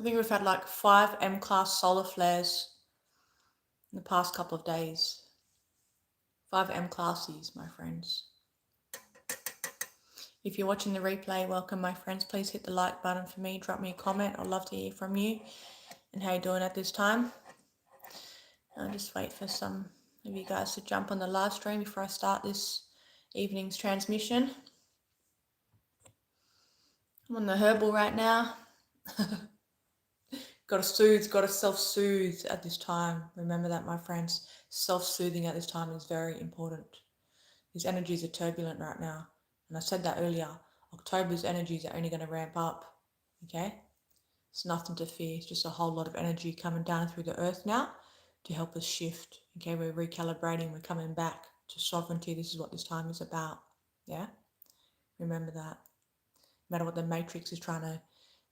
think we've had like 5 M-class solar flares in the past couple of days. 5 M-classies, my friends. If you're watching the replay, welcome, my friends. Please hit the like button for me. Drop me a comment. I'd love to hear from you and how you're doing at this time. I'll just wait for some of you guys to jump on the live stream before I start this evening's transmission. I'm on the herbal right now. Got to soothe, got to self-soothe at this time. Remember that, my friends. Self-soothing at this time is very important. These energies are turbulent right now. And I said that earlier. October's energies are only going to ramp up. Okay? It's nothing to fear. It's just a whole lot of energy coming down through the earth now to help us shift. Okay? We're recalibrating. We're coming back to sovereignty. This is what this time is about. Yeah? Remember that. No matter what the matrix is trying to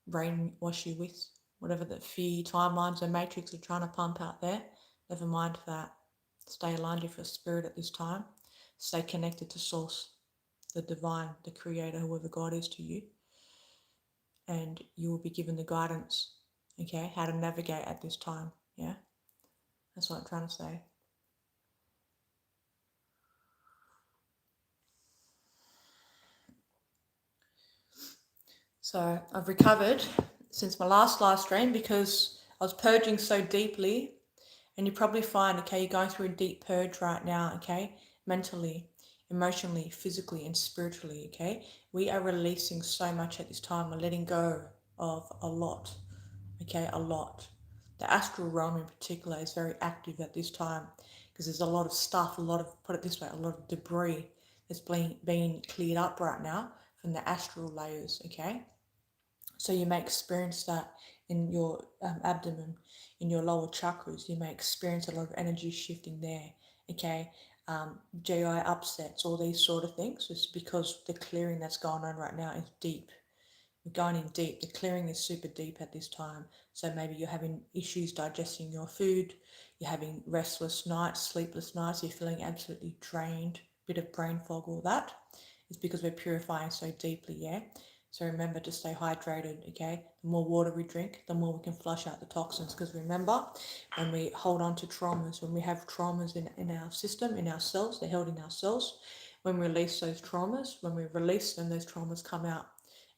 brainwash you with, whatever the fear timelines the matrix are trying to pump out there, never mind that. Stay aligned with your spirit at this time. Stay connected to source, the divine, the creator, whoever God is to you. And you will be given the guidance, okay, how to navigate at this time. Yeah, that's what I'm trying to say. So I've recovered since my last live stream because I was purging so deeply. And you probably find, okay, you're going through a deep purge right now, okay, mentally, emotionally, physically, and spiritually, okay. We are releasing so much at this time. We're letting go of a lot, okay, a lot. The astral realm in particular is very active at this time because there's a lot of stuff, put it this way, a lot of debris that's being cleared up right now from the astral layers, okay. So you may experience that in your abdomen, in your lower chakras. You may experience a lot of energy shifting there, okay? GI upsets, all these sort of things. It's because the clearing that's going on right now is deep. We're going in deep. The clearing is super deep at this time. So maybe you're having issues digesting your food. You're having restless nights, sleepless nights. You're feeling absolutely drained, bit of brain fog, all that. It's because we're purifying so deeply, yeah? So remember to stay hydrated, okay? The more water we drink, the more we can flush out the toxins. Because remember, when we hold on to traumas, when we have traumas in our system, in our cells, they're held in our cells. When we release those traumas, when we release them, those traumas come out.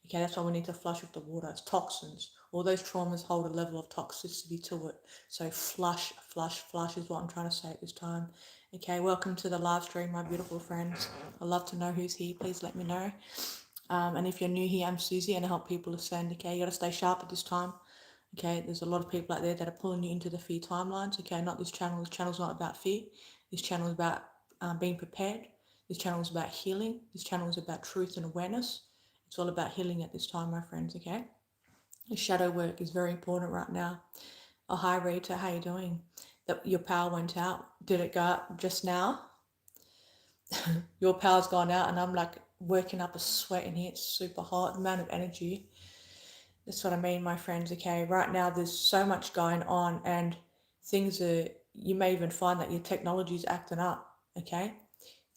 Okay, that's why we need to flush with the water. It's toxins. All those traumas hold a level of toxicity to it. So flush, flush, flush is what I'm trying to say at this time. Okay, welcome to the live stream, my beautiful friends. I'd love to know who's here. Please let me know. And if you're new here, I'm Susie and I help people ascend. Okay, you got to stay sharp at this time. Okay, there's a lot of people out there that are pulling you into the fear timelines. Okay, not this channel. This channel's not about fear. This channel is about being prepared. This channel is about healing. This channel is about truth and awareness. It's all about healing at this time, my friends, okay? The shadow work is very important right now. Oh, hi, Rita. How you doing? That your power went out. Did it go up just now? Your power's gone out and I'm like working up a sweat in here. It's super hot. Amount of energy. That's what I mean, my friends, okay? Right now there's so much going on and things are, you may even find that your technology is acting up, okay?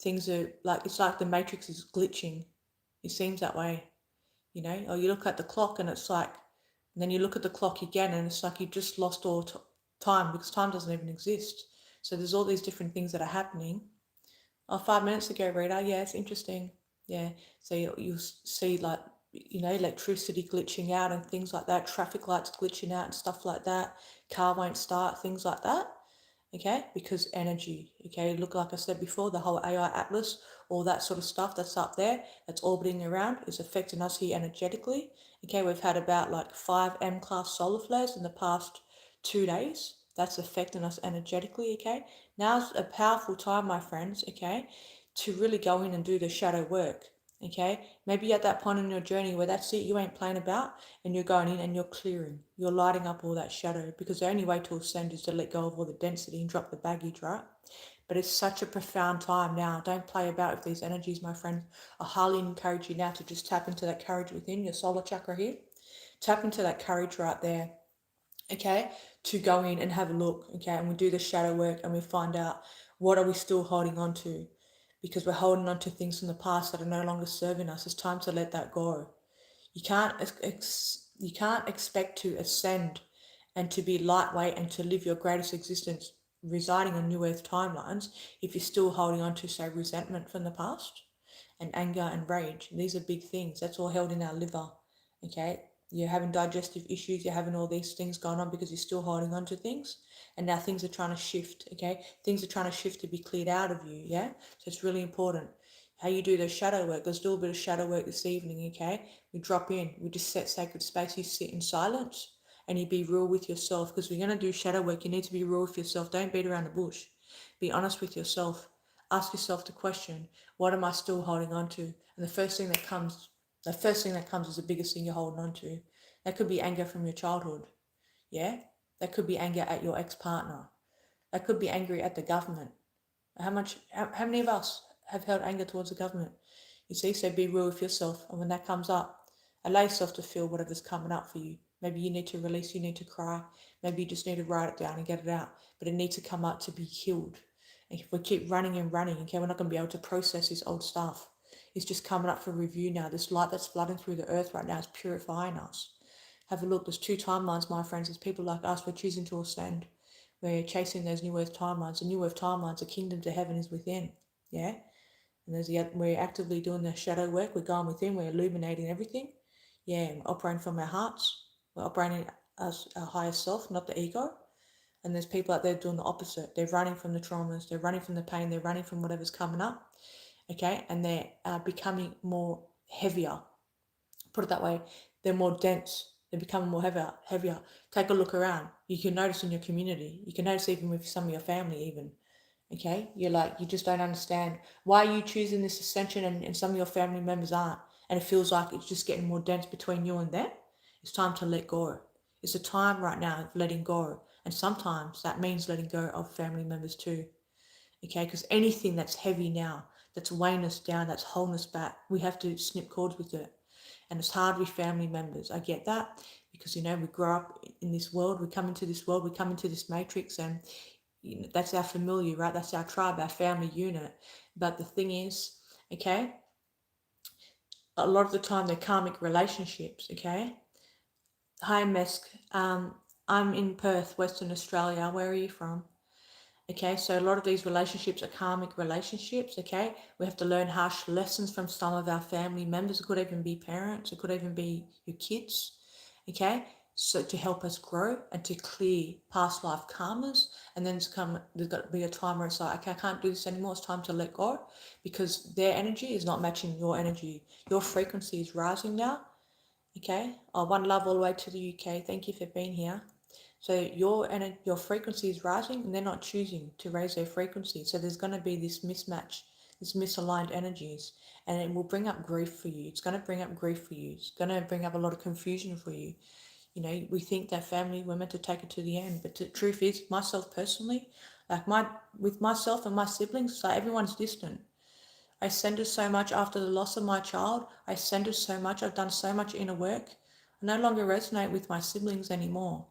Things are like, it's like the matrix is glitching. It seems that way, you know? Or you look at the clock and it's like, and then you look at the clock again and it's like you just lost all time because time doesn't even exist. So there's all these different things that are happening. Oh, 5 minutes ago, Rita. Yeah, it's interesting. Yeah. So you see like, you know, electricity glitching out and things like that, traffic lights glitching out and stuff like that. Car won't start, things like that. Okay, because energy. Okay, look, like I said before, the whole AI Atlas, all that sort of stuff that's up there, that's orbiting around, is affecting us here energetically. Okay, we've had about like 5 M-class solar flares in the past 2 days. That's affecting us energetically. Okay, now's a powerful time, my friends. Okay, to really go in and do the shadow work. Okay, maybe at that point in your journey where that's it, you ain't playing about and you're going in and you're clearing, you're lighting up all that shadow, because the only way to ascend is to let go of all the density and drop the baggage, right? But it's such a profound time now. Don't play about with these energies, my friend. I highly encourage you now to just tap into that courage within your solar chakra here. Tap into that courage right there, okay, to go in and have a look, okay, and we do the shadow work and we find out what are we still holding on to, because we're holding on to things from the past that are no longer serving us. It's time to let that go. You can't You can't expect to ascend and to be lightweight and to live your greatest existence residing on New Earth timelines if you're still holding on to, say, resentment from the past and anger and rage. These are big things. That's all held in our liver. Okay? You're having digestive issues, you're having all these things going on because you're still holding on to things. And now things are trying to shift, okay? Things are trying to shift to be cleared out of you, yeah? So it's really important. How you do the shadow work. Let's do a bit of shadow work this evening, okay? We drop in, we just set sacred space, you sit in silence and you be real with yourself, because we're going to do shadow work. You need to be real with yourself. Don't beat around the bush. Be honest with yourself. Ask yourself the question, what am I still holding on to? And the first thing that comes is the biggest thing you're holding on to. That could be anger from your childhood. Yeah? That could be anger at your ex-partner. That could be angry at the government. How many of us have held anger towards the government? You see, so be real with yourself. And when that comes up, allow yourself to feel whatever's coming up for you. Maybe you need to release, you need to cry. Maybe you just need to write it down and get it out. But it needs to come out to be healed. And if we keep running and running, okay, we're not going to be able to process this old stuff. It's just coming up for review now. This light that's flooding through the earth right now is purifying us. Have a look. There's 2 timelines, my friends. There's people like us. We're choosing to ascend. We're chasing those New Earth timelines. The New Earth timelines, the kingdom to heaven is within. Yeah? And we're actively doing the shadow work. We're going within. We're illuminating everything. Yeah, we're operating from our hearts. We're operating as our higher self, not the ego. And there's people out there doing the opposite. They're running from the traumas. They're running from the pain. They're running from whatever's coming up. Okay? And they're becoming more heavier. Put it that way. They're more dense. They're becoming more heavier. Take a look around. You can notice in your community. You can notice even with some of your family even. Okay? You just don't understand. Why are you choosing this ascension and some of your family members aren't? And it feels like it's just getting more dense between you and them. It's time to let go. It's a time right now of letting go. And sometimes that means letting go of family members too. Okay? Because anything that's heavy now, that's weighing us down, that's holding us back, we have to snip cords with it. And it's hard with family members. I get that because, we grow up in this world. We come into this world. We come into this matrix, and that's our familiar, right? That's our tribe, our family unit. But the thing is, okay, a lot of the time they're karmic relationships, okay? Hi, Mesk. I'm in Perth, Western Australia. Where are you from? Okay, so a lot of these relationships are karmic relationships, okay? We have to learn harsh lessons from some of our family members. It could even be parents, it could even be your kids, okay? So to help us grow and to clear past life karmas. And then there's got to be a time where it's like, okay, I can't do this anymore. It's time to let go because their energy is not matching your energy. Your frequency is rising now, okay? One love all the way to the UK. Thank you for being here. So your frequency is rising and they're not choosing to raise their frequency. So there's going to be this mismatch, this misaligned energies, and it will bring up grief for you. It's going to bring up grief for you. It's going to bring up a lot of confusion for you. We think that family, we're meant to take it to the end. But the truth is, myself personally, with myself and my siblings, like everyone's distant. I centered so much after the loss of my child. I centered so much. I've done so much inner work. I no longer resonate with my siblings anymore.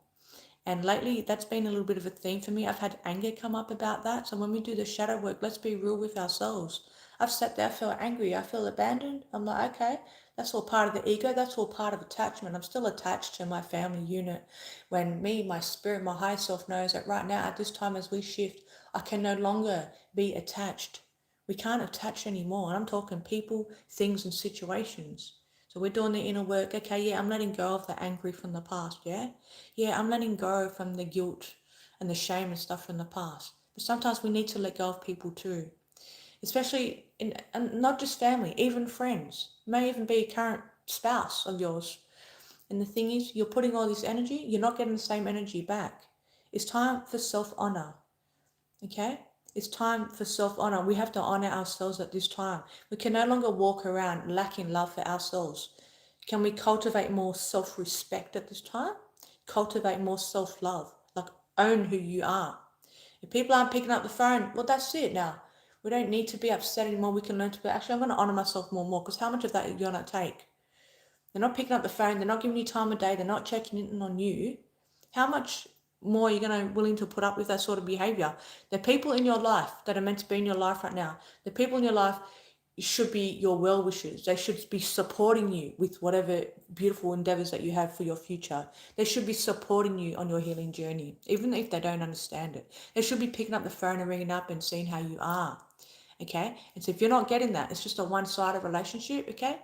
And lately, that's been a little bit of a theme for me. I've had anger come up about that. So when we do the shadow work, let's be real with ourselves. I've sat there, I feel angry, I feel abandoned. I'm like, okay, that's all part of the ego. That's all part of attachment. I'm still attached to my family unit. When me, my spirit, my higher self knows that right now, at this time as we shift, I can no longer be attached. We can't attach anymore. And I'm talking people, things, and situations. So we're doing the inner work. Okay, yeah, I'm letting go of the angry from the past, yeah? Yeah, I'm letting go from the guilt and the shame and stuff from the past. But sometimes we need to let go of people too. Especially and not just family, even friends. It may even be a current spouse of yours. And the thing is, you're putting all this energy, you're not getting the same energy back. It's time for self-honor, okay? It's time for self-honor. We have to honor ourselves at this time. We can no longer walk around lacking love for ourselves. Can we cultivate more self-respect at this time? Cultivate more self-love. Like, own who you are. If people aren't picking up the phone, well, that's it now. We don't need to be upset anymore. We can learn to be, actually, I'm going to honor myself more and more, because how much of that are you going to take? They're not picking up the phone. They're not giving you time of day. They're not checking in on you. How much more are you going to willing to put up with that sort of behavior? The people in your life that are meant to be in your life right now, the people in your life, should be your well wishers. They should be supporting you with whatever beautiful endeavors that you have for your future. They should be supporting you on your healing journey, even if they don't understand it. They should be picking up the phone and ringing up and seeing how you are. Okay? And so if you're not getting that, it's just a one-sided relationship, okay?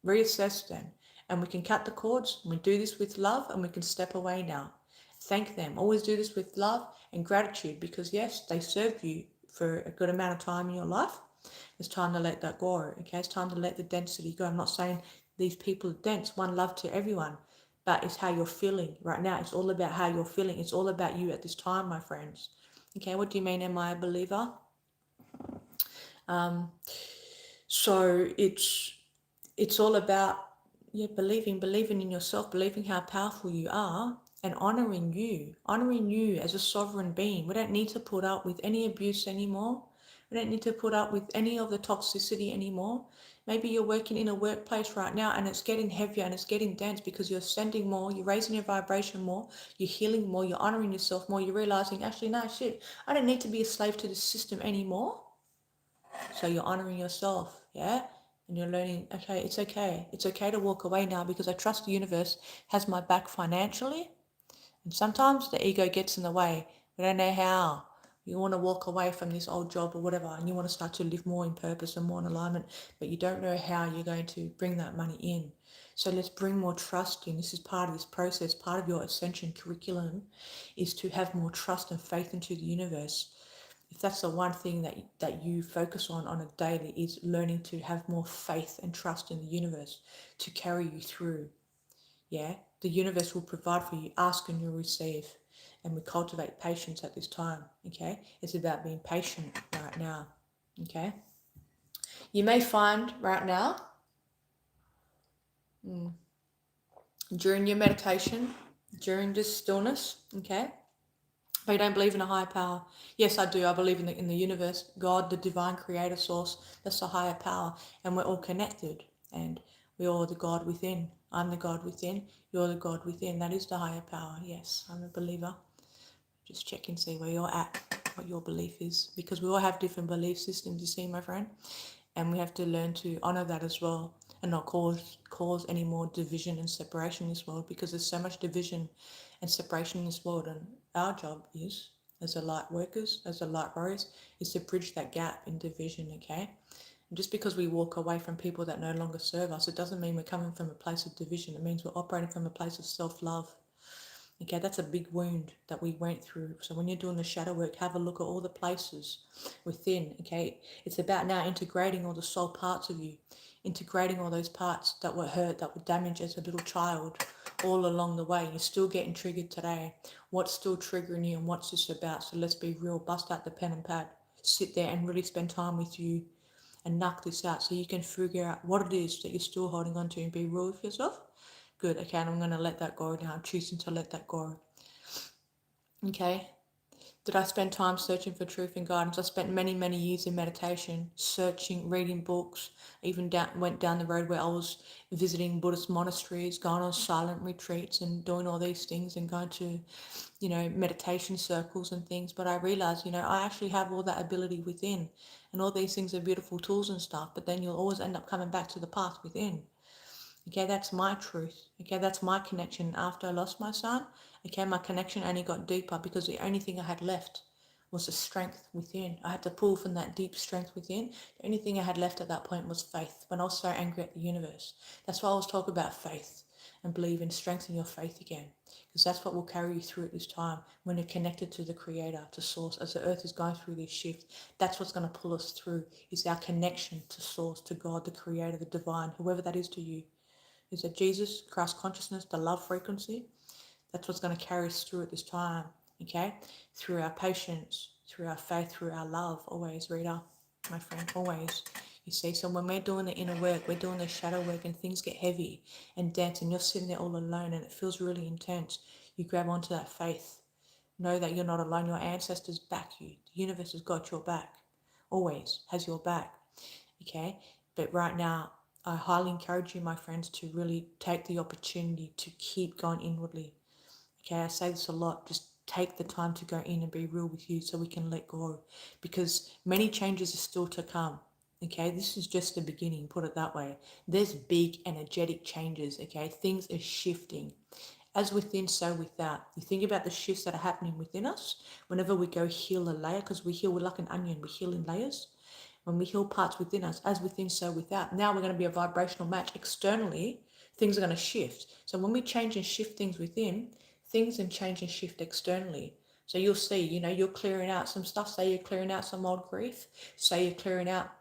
Reassess then. And we can cut the cords. We do this with love and we can step away now. Thank them. Always do this with love and gratitude because, yes, they served you for a good amount of time in your life. It's time to let that go, okay? It's time to let the density go. I'm not saying these people are dense. One love to everyone, but it's how you're feeling right now. It's all about how you're feeling. It's all about you at this time, my friends. Okay, what do you mean, am I a believer? So it's all about believing in yourself, believing how powerful you are, and honoring you as a sovereign being. We don't need to put up with any abuse anymore. We don't need to put up with any of the toxicity anymore. Maybe you're working in a workplace right now and it's getting heavier and it's getting dense because you're sending more, you're raising your vibration more, you're healing more, you're honoring yourself more, you're realizing, actually, no, shit, I don't need to be a slave to the system anymore. So you're honoring yourself, yeah? And you're learning, okay, it's okay. It's okay to walk away now because I trust the universe has my back financially. And sometimes the ego gets in the way. We don't know how. You want to walk away from this old job or whatever, and you want to start to live more in purpose and more in alignment, but you don't know how you're going to bring that money in. So let's bring more trust in. This is part of this process. Part of your ascension curriculum is to have more trust and faith into the universe. If that's the one thing that you focus on a daily, is learning to have more faith and trust in the universe to carry you through. Yeah, the universe will provide for you. Ask and you'll receive. And we cultivate patience at this time. Okay, it's about being patient right now. Okay, you may find right now during your meditation, during this stillness, okay, but you don't believe in a higher power. Yes, I do. I believe in the universe, God, the divine creator source. That's a higher power. And we're all connected. And we're all the God within. I'm the God within. You're the God within. That is the higher power. Yes, I'm a believer. Just check and see where you're at, what your belief is. Because we all have different belief systems, you see, my friend. And we have to learn to honor that as well and not cause any more division and separation in this world, because there's so much division and separation in this world. And our job is, as the light workers, as the light warriors, is to bridge that gap in division, okay? And just because we walk away from people that no longer serve us, it doesn't mean we're coming from a place of division. It means we're operating from a place of self-love. Okay, that's a big wound that we went through. So when you're doing the shadow work, have a look at all the places within. Okay, it's about now integrating all the soul parts of you, integrating all those parts that were hurt, that were damaged as a little child, all along the way. You're still getting triggered today. What's still triggering you and what's this about? So let's be real. Bust out the pen and pad. Sit there and really spend time with you and knock this out so you can figure out what it is that you're still holding on to and be real with yourself. Good, okay, and I'm going to let that go now. I'm choosing to let that go. Okay. Did I spend time searching for truth and guidance? I spent many, many years in meditation, searching, reading books, even went down the road where I was visiting Buddhist monasteries, going on silent retreats and doing all these things and going to, meditation circles and things. But I realized, I actually have all that ability within, and all these things are beautiful tools and stuff, but then you'll always end up coming back to the path within. Okay, that's my truth. Okay, that's my connection. After I lost my son, okay, my connection only got deeper because the only thing I had left was the strength within. I had to pull from that deep strength within. The only thing I had left at that point was faith. When I was so angry at the universe, that's why I was talking about faith and believe in strengthening your faith again, because that's what will carry you through at this time when you're connected to the Creator, to Source. As the Earth is going through this shift, that's what's going to pull us through. Is our connection to Source, to God, the Creator, the Divine, whoever that is to you. Is that Jesus, Christ consciousness, the love frequency? That's what's going to carry us through at this time, okay? Through our patience, through our faith, through our love, always, Rita, my friend, always. You see, so when we're doing the inner work, we're doing the shadow work and things get heavy and dense and you're sitting there all alone and it feels really intense, you grab onto that faith. Know that you're not alone. Your ancestors back you. The universe has got your back. Always has your back, okay? But right now, I highly encourage you, my friends, to really take the opportunity to keep going inwardly. Okay, I say this a lot. Just take the time to go in and be real with you so we can let go, because many changes are still to come. Okay, this is just the beginning, put it that way. There's big energetic changes, okay? Things are shifting. As within, so without. You think about the shifts that are happening within us whenever we go heal a layer, because we heal, we're like an onion, we heal in layers. When we heal parts within us, as within, so without. Now we're going to be a vibrational match externally. Things are going to shift. So when we change and shift things within, things can change and shift externally. So you'll see, you're clearing out some stuff. Say you're clearing out some old grief. Say you're clearing out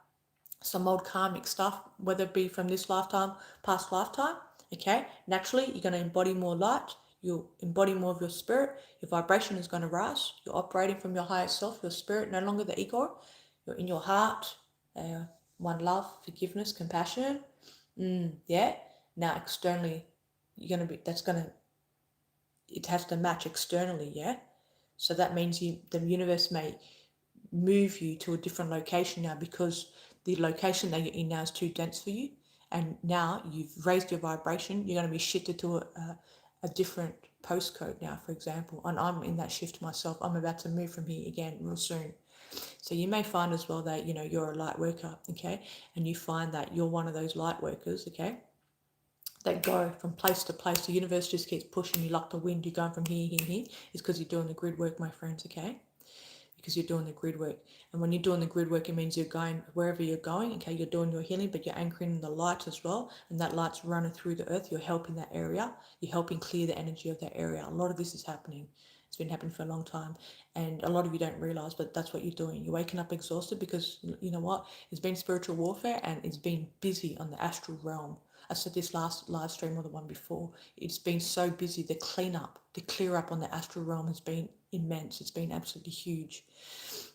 some old karmic stuff, whether it be from this lifetime, past lifetime. Okay, naturally you're going to embody more light. You'll embody more of your spirit. Your vibration is going to rise. You're operating from your higher self, your spirit, no longer the ego. You're in your heart. One love, forgiveness, compassion. Yeah. Now externally, you're going to be. It has to match externally. Yeah. So that means the universe may move you to a different location now, because the location that you're in now is too dense for you, and now you've raised your vibration. You're going to be shifted to a different postcode now, for example, and I'm in that shift myself. I'm about to move from here again real soon. So you may find as well that you're a light worker, okay, and you find that you're one of those light workers, okay, that go from place to place. The universe just keeps pushing you like the wind. You're going from here. It's because you're doing the grid work, my friends, okay? Because you're doing the grid work. And when you're doing the grid work, it means you're going wherever you're going, okay? You're doing your healing, but you're anchoring the light as well. And that light's running through the earth. You're helping that area. You're helping clear the energy of that area. A lot of this is happening. It's been happening for a long time. And a lot of you don't realize, but that's what you're doing. You're waking up exhausted because, you know what? It's been spiritual warfare and it's been busy on the astral realm. I said this last live stream or the one before. It's been so busy. The cleanup, the clear up on the astral realm has been immense. It's been absolutely huge.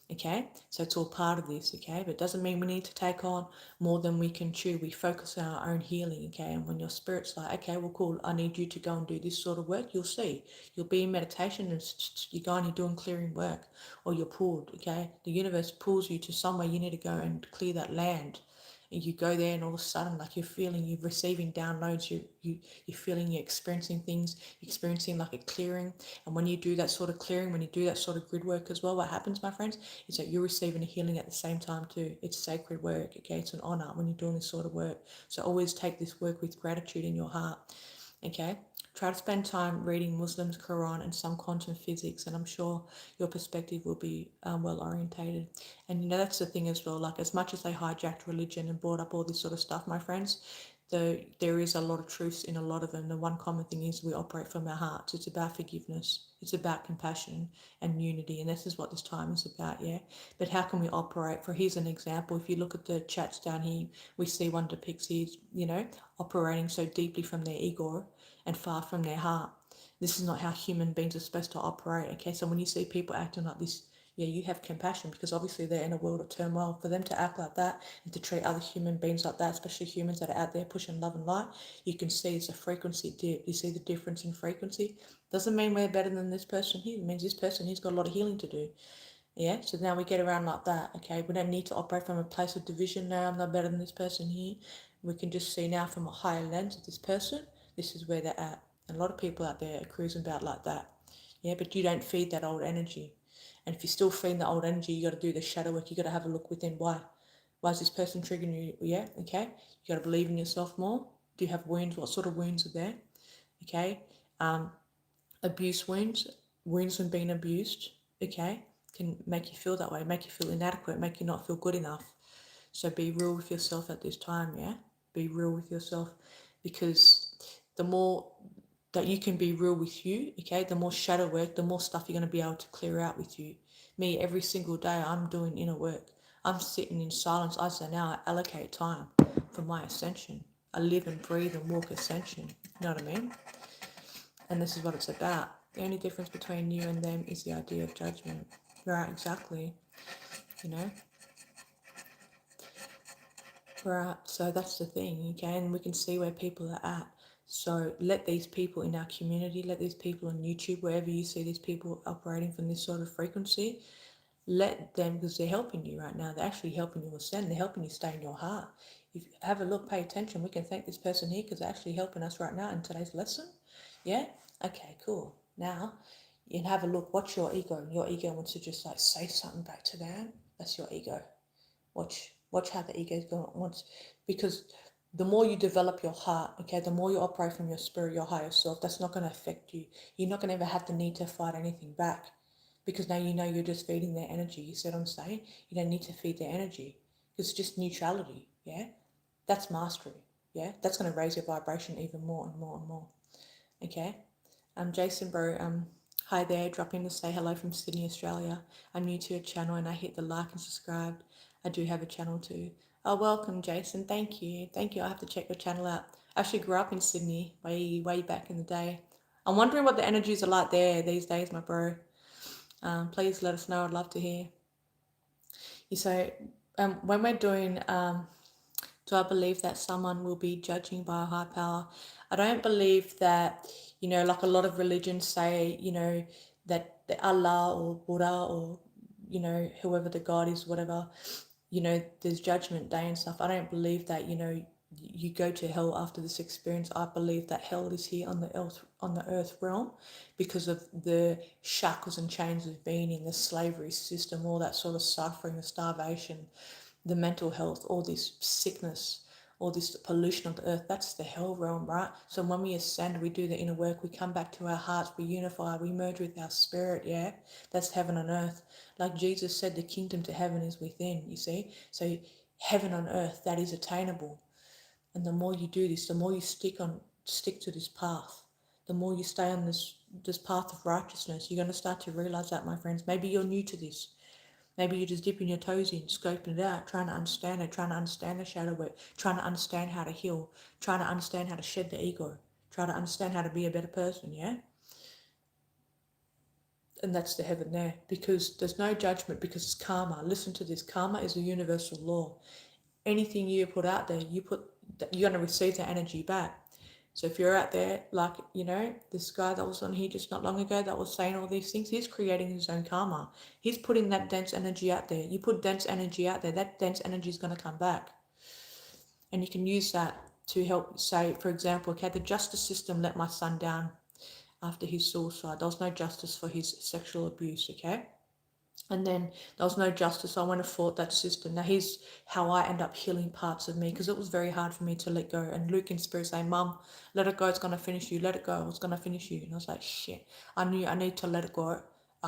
Okay, so it's all part of this. Okay, but it doesn't mean we need to take on more than we can chew. We focus on our own healing. Okay, and when your spirit's like, okay, well, cool, I need you to go and do this sort of work, you'll see. You'll be in meditation and you go and you're doing clearing work, or you're pulled. Okay, the universe pulls you to somewhere you need to go and clear that land. And you go there and all of a sudden, like, you're receiving downloads, you're feeling, you're experiencing things, you're experiencing like a clearing. And when you do that sort of clearing, when you do that sort of grid work as well, what happens, my friends, is that you're receiving a healing at the same time too. It's sacred work, okay? It's an honor when you're doing this sort of work. So always take this work with gratitude in your heart, okay? Try to spend time reading Muslims, Quran, and some quantum physics, and I'm sure your perspective will be well orientated. And that's the thing as well. Like, as much as they hijacked religion and brought up all this sort of stuff, my friends, there is a lot of truth in a lot of them. The one common thing is we operate from our hearts. It's about forgiveness. It's about compassion and unity, and this is what this time is about, yeah? But how can we operate? Here's an example. If you look at the chats down here, we see one depicts these, operating so deeply from their ego and far from their heart. This is not how human beings are supposed to operate, okay? So when you see people acting like this, yeah, you have compassion, because obviously they're in a world of turmoil. For them to act like that and to treat other human beings like that, especially humans that are out there pushing love and light, you can see it's a frequency dip. You see the difference in frequency. Doesn't mean we're better than this person here. It means this person here's got a lot of healing to do. Yeah, so now we get around like that, okay? We don't need to operate from a place of division. Now I'm not better than this person here. We can just see now from a higher lens of this person, this is where they're at. And a lot of people out there are cruising about like that. Yeah, but you don't feed that old energy. And if you're still feeding the old energy, you got to do the shadow work. You got to have a look within. Why is this person triggering you? Yeah, okay. You got to believe in yourself more. Do you have wounds? What sort of wounds are there? Okay. Abuse wounds, wounds from being abused. Okay, can make you feel that way, make you feel inadequate, make you not feel good enough. So be real with yourself at this time. Yeah, be real with yourself, because the more that you can be real with you, okay, the more shadow work, the more stuff you're going to be able to clear out with you. Me, every single day I'm doing inner work. I'm sitting in silence. I say now I allocate time for my ascension. I live and breathe and walk ascension. You know what I mean? And this is what it's about. The only difference between you and them is the idea of judgment. Right, exactly. You know? Right, so that's the thing, okay? And we can see where people are at. So let these people in our community, let these people on YouTube, wherever you see these people operating from this sort of frequency, let them, because they're helping you right now. They're actually helping you ascend. They're helping you stay in your heart. If you have a look, pay attention. We can thank this person here because they're actually helping us right now in today's lesson. Yeah? Okay, cool. Now, you can have a look. Watch your ego. Your ego wants to just like say something back to them. That's your ego. Watch. Watch how the ego is going once, because the more you develop your heart, okay, the more you operate from your spirit, your higher self, that's not going to affect you. You're not going to ever have the need to fight anything back, because now you know you're just feeding their energy. You see what I'm saying? You don't need to feed their energy. It's just neutrality, yeah? That's mastery, yeah? That's going to raise your vibration even more and more and more, okay? Jason, bro, hi there, drop in to say hello from Sydney, Australia. I'm new to your channel and I hit the like and subscribe. I do have a channel too. Oh, welcome, Jason. Thank you. Thank you. I have to check your channel out. I actually grew up in Sydney way back in the day. I'm wondering what the energies are like there these days, my bro. Please let us know. I'd love to hear. So, when we're doing, do I believe that someone will be judging by a high power? I don't believe that, like a lot of religions say, that the Allah or Buddha or, whoever the God is, whatever, there's judgment day and stuff. I don't believe that, you go to hell after this experience. I believe that hell is here on the earth realm, because of the shackles and chains of being in the slavery system, all that sort of suffering, the starvation, the mental health, all this sickness, all this pollution of the earth. That's the hell realm, right? So when we ascend, we do the inner work, we come back to our hearts, we unify, we merge with our spirit, yeah? That's heaven on earth. Like Jesus said, the kingdom to heaven is within, you see? So heaven on earth, that is attainable. And the more you do this, the more you stick to this path, the more you stay on this path of righteousness, you're going to start to realize that, my friends. Maybe you're new to this. Maybe you're just dipping your toes in, scoping it out, trying to understand it, trying to understand the shadow work, trying to understand how to heal, trying to understand how to shed the ego, trying to understand how to be a better person, yeah? And that's the heaven there, because there's no judgment, because it's karma. Listen to this. Karma is a universal law. Anything you put out there, you're going to receive that energy back. So if you're out there, like, this guy that was on here just not long ago that was saying all these things, he's creating his own karma. He's putting that dense energy out there. You put dense energy out there, that dense energy is going to come back. And you can use that to help, say, for example, okay, the justice system let my son down after his suicide. There was no justice for his sexual abuse, okay? And then there was no justice. I went and fought that system. Now here's how I end up healing parts of me, because it was very hard for me to let go. And Luke in spirit saying, Mum, let it go, it's going to finish you. Let it go, it's going to finish you. And I was like, shit, I knew I need to let it go.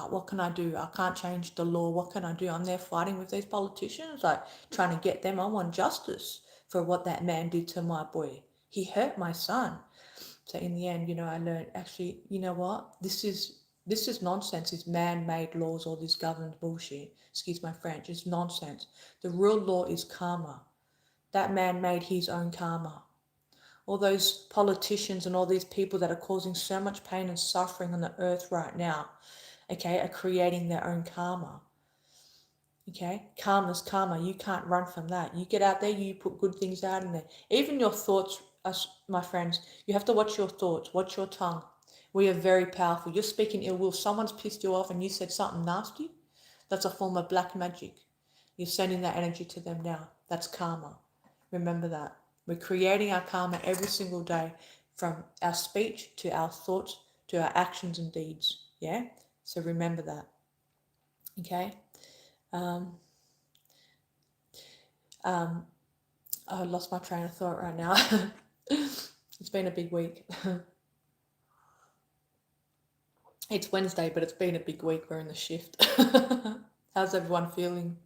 What can I do? I can't change the law. What can I do? I'm there fighting with these politicians, like trying to get them. I want justice for what that man did to my boy. He hurt my son. So in the end, I learned, actually, you know what? This is nonsense. It's man-made laws, all this government bullshit. Excuse my French. It's nonsense. The real law is karma. That man made his own karma. All those politicians and all these people that are causing so much pain and suffering on the earth right now, okay, are creating their own karma. Okay, karma's karma. You can't run from that. You get out there, you put good things out in there. Even your thoughts, my friends, you have to watch your thoughts, watch your tongue. We are very powerful. You're speaking ill will. Someone's pissed you off and you said something nasty. That's a form of black magic. You're sending that energy to them now. That's karma. Remember that. We're creating our karma every single day, from our speech to our thoughts to our actions and deeds. Yeah? So remember that. Okay? Um, I lost my train of thought right now. It's been a big week. It's Wednesday, but it's been a big week. We're in the shift. How's everyone feeling?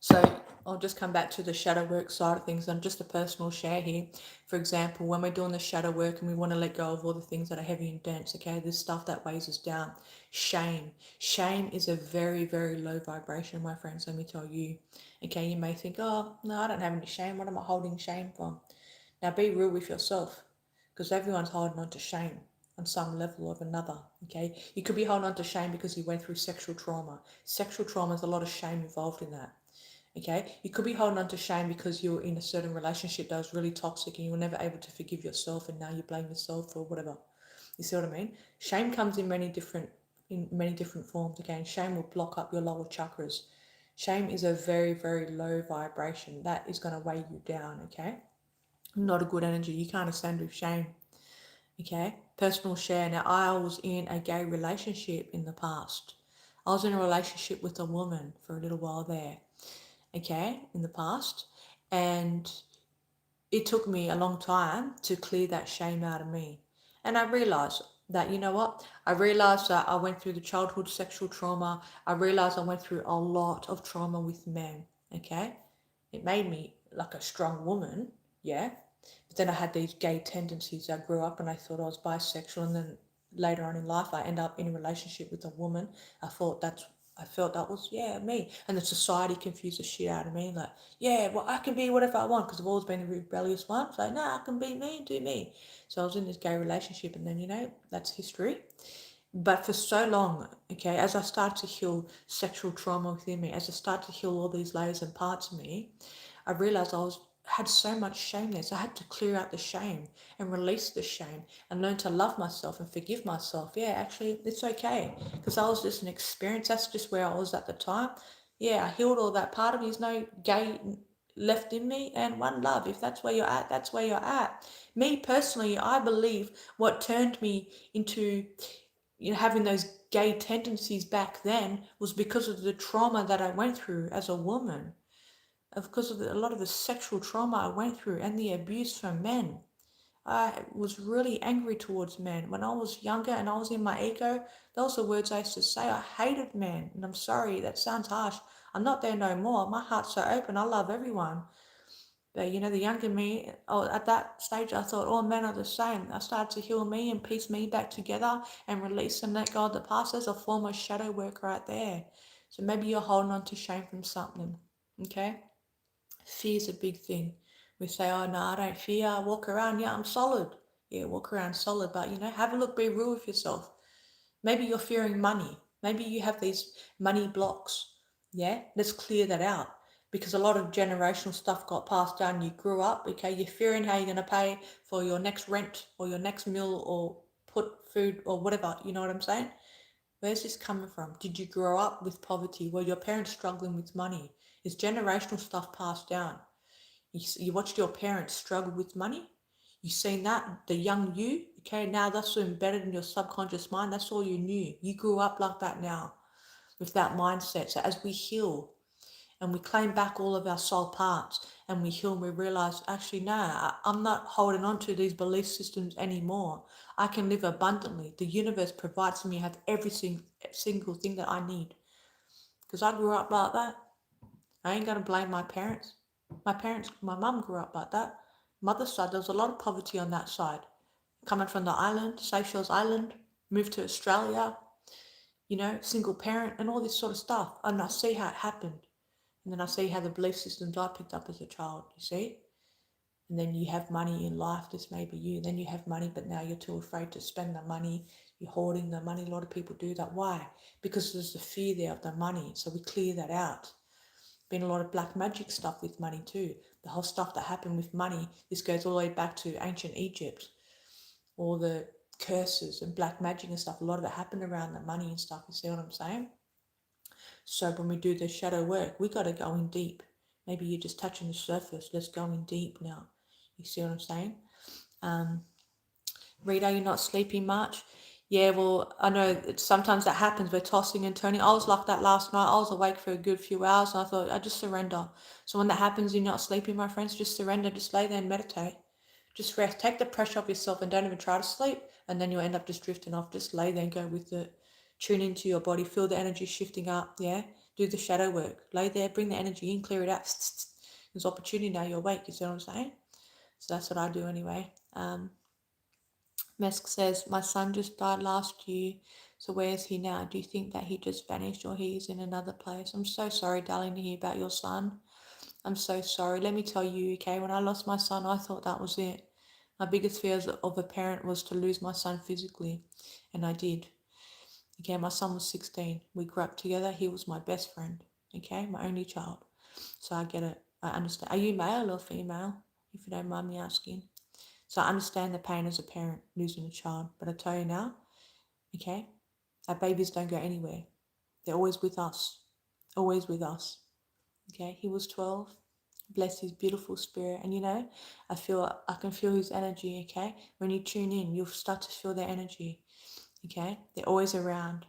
So I'll just come back to the shadow work side of things, and just a personal share here. For example, when we're doing the shadow work and we want to let go of all the things that are heavy and dense, okay, this stuff that weighs us down. Shame is a very, very low vibration, my friends, let me tell you. Okay, you may think, oh no, I don't have any shame. What am I holding shame from? Now be real with yourself, because everyone's holding on to shame on some level or another. Okay, you could be holding on to shame because you went through sexual trauma. Sexual trauma is a lot of shame involved in that. Okay, you could be holding on to shame because you're in a certain relationship that was really toxic and you were never able to forgive yourself, and now you blame yourself for whatever. You see what I mean? Shame comes in many different forms. Okay, and shame will block up your lower chakras. Shame is a very, very low vibration that is going to weigh you down. Okay, not a good energy. You can't ascend with shame. Okay, personal share. Now, I was in a gay relationship in the past. I was in a relationship with a woman for a little while there, okay, in the past. And it took me a long time to clear that shame out of me. And I realized that, you know what? I realized that I went through the childhood sexual trauma. I realized I went through a lot of trauma with men, okay? It made me like a strong woman, yeah? But then I had these gay tendencies. I grew up and I thought I was bisexual, and then later on in life I end up in a relationship with a woman. I felt that was, yeah, me. And the society confused the shit out of me. Like, yeah, well, I can be whatever I want because I've always been a rebellious one. So, no, I can be me and do me. So I was in this gay relationship, and then, that's history. But for so long, okay, as I started to heal sexual trauma within me, as I started to heal all these layers and parts of me, I realized had so much shame there. So I had to clear out the shame and release the shame and learn to love myself and forgive myself. Yeah, actually, it's okay because I was just an experience. That's just where I was at the time. Yeah, I healed all that part of me. There's no gay left in me, and one love. If that's where you're at, that's where you're at. Me personally, I believe what turned me into having those gay tendencies back then was because of the trauma that I went through as a woman, because of a lot of the sexual trauma I went through and the abuse from men. I was really angry towards men. When I was younger and I was in my ego, those are words I used to say. I hated men. And I'm sorry, that sounds harsh. I'm not there no more. My heart's so open. I love everyone. But the younger me, at that stage, I thought all men are the same. I started to heal me and piece me back together and release and let go of the past. There's a form of shadow work right there. So maybe you're holding on to shame from something. Okay? Fear's a big thing. We say, oh no, I don't fear. I walk around, yeah, I'm solid. Yeah, walk around solid, but have a look, be real with yourself. Maybe you're fearing money. Maybe you have these money blocks. Yeah, let's clear that out because a lot of generational stuff got passed down. You grew up, okay, you're fearing how you're going to pay for your next rent or your next meal or put food or whatever. You know what I'm saying? Where's this coming from? Did you grow up with poverty? Were your parents struggling with money? Is generational stuff passed down? You watched your parents struggle with money. You seen that, the young you, okay, now that's so embedded in your subconscious mind. That's all you knew. You grew up like that now with that mindset. So as we heal and we claim back all of our soul parts and we heal and we realize, actually, no, I'm not holding on to these belief systems anymore. I can live abundantly. The universe provides for me, have every single thing that I need. Because I grew up like that. I ain't going to blame my parents. My mum grew up like that. Mother's side, there was a lot of poverty on that side. Coming from the island, Seychelles Island, moved to Australia, single parent and all this sort of stuff. And I see how it happened. And then I see how the belief systems I picked up as a child, you see? And then you have money in life, this may be you. Then you have money, but now you're too afraid to spend the money. You're hoarding the money. A lot of people do that. Why? Because there's the fear there of the money. So we clear that out. Been a lot of black magic stuff with money too. The whole stuff that happened with money, this goes all the way back to ancient Egypt. All the curses and black magic and stuff, a lot of it happened around the money and stuff, you see what I'm saying? So when we do the shadow work, we got to go in deep. Maybe you're just touching the surface. Let's go in deep now. You see what I'm saying? Rita, you're not sleeping much? Yeah, well, I know sometimes that happens. We're tossing and turning. I was like that last night. I was awake for a good few hours and I thought, I just surrender. So when that happens, you're not sleeping, my friends, just surrender. Just lay there and meditate. Just rest. Take the pressure off yourself and don't even try to sleep. And then you'll end up just drifting off. Just lay there and go with it. Tune into your body. Feel the energy shifting up. Yeah. Do the shadow work. Lay there. Bring the energy in. Clear it out. There's opportunity now. You're awake. You see what I'm saying? So that's what I do anyway. Mesk says, my son just died last year. So where is he now? Do you think that he just vanished or he's in another place? I'm so sorry, darling, to hear about your son. I'm so sorry. Let me tell you, okay, when I lost my son, I thought that was it. My biggest fears of a parent was to lose my son physically, and I did. Okay, my son was 16. We grew up together. He was my best friend, okay, my only child. So I get it. I understand. Are you male or female, if you don't mind me asking? So I understand the pain as a parent losing a child. But I tell you now, okay, our babies don't go anywhere. They're always with us. Always with us. Okay, he was 12. Bless his beautiful spirit. And I can feel his energy, okay? When you tune in, you'll start to feel their energy. Okay? They're always around.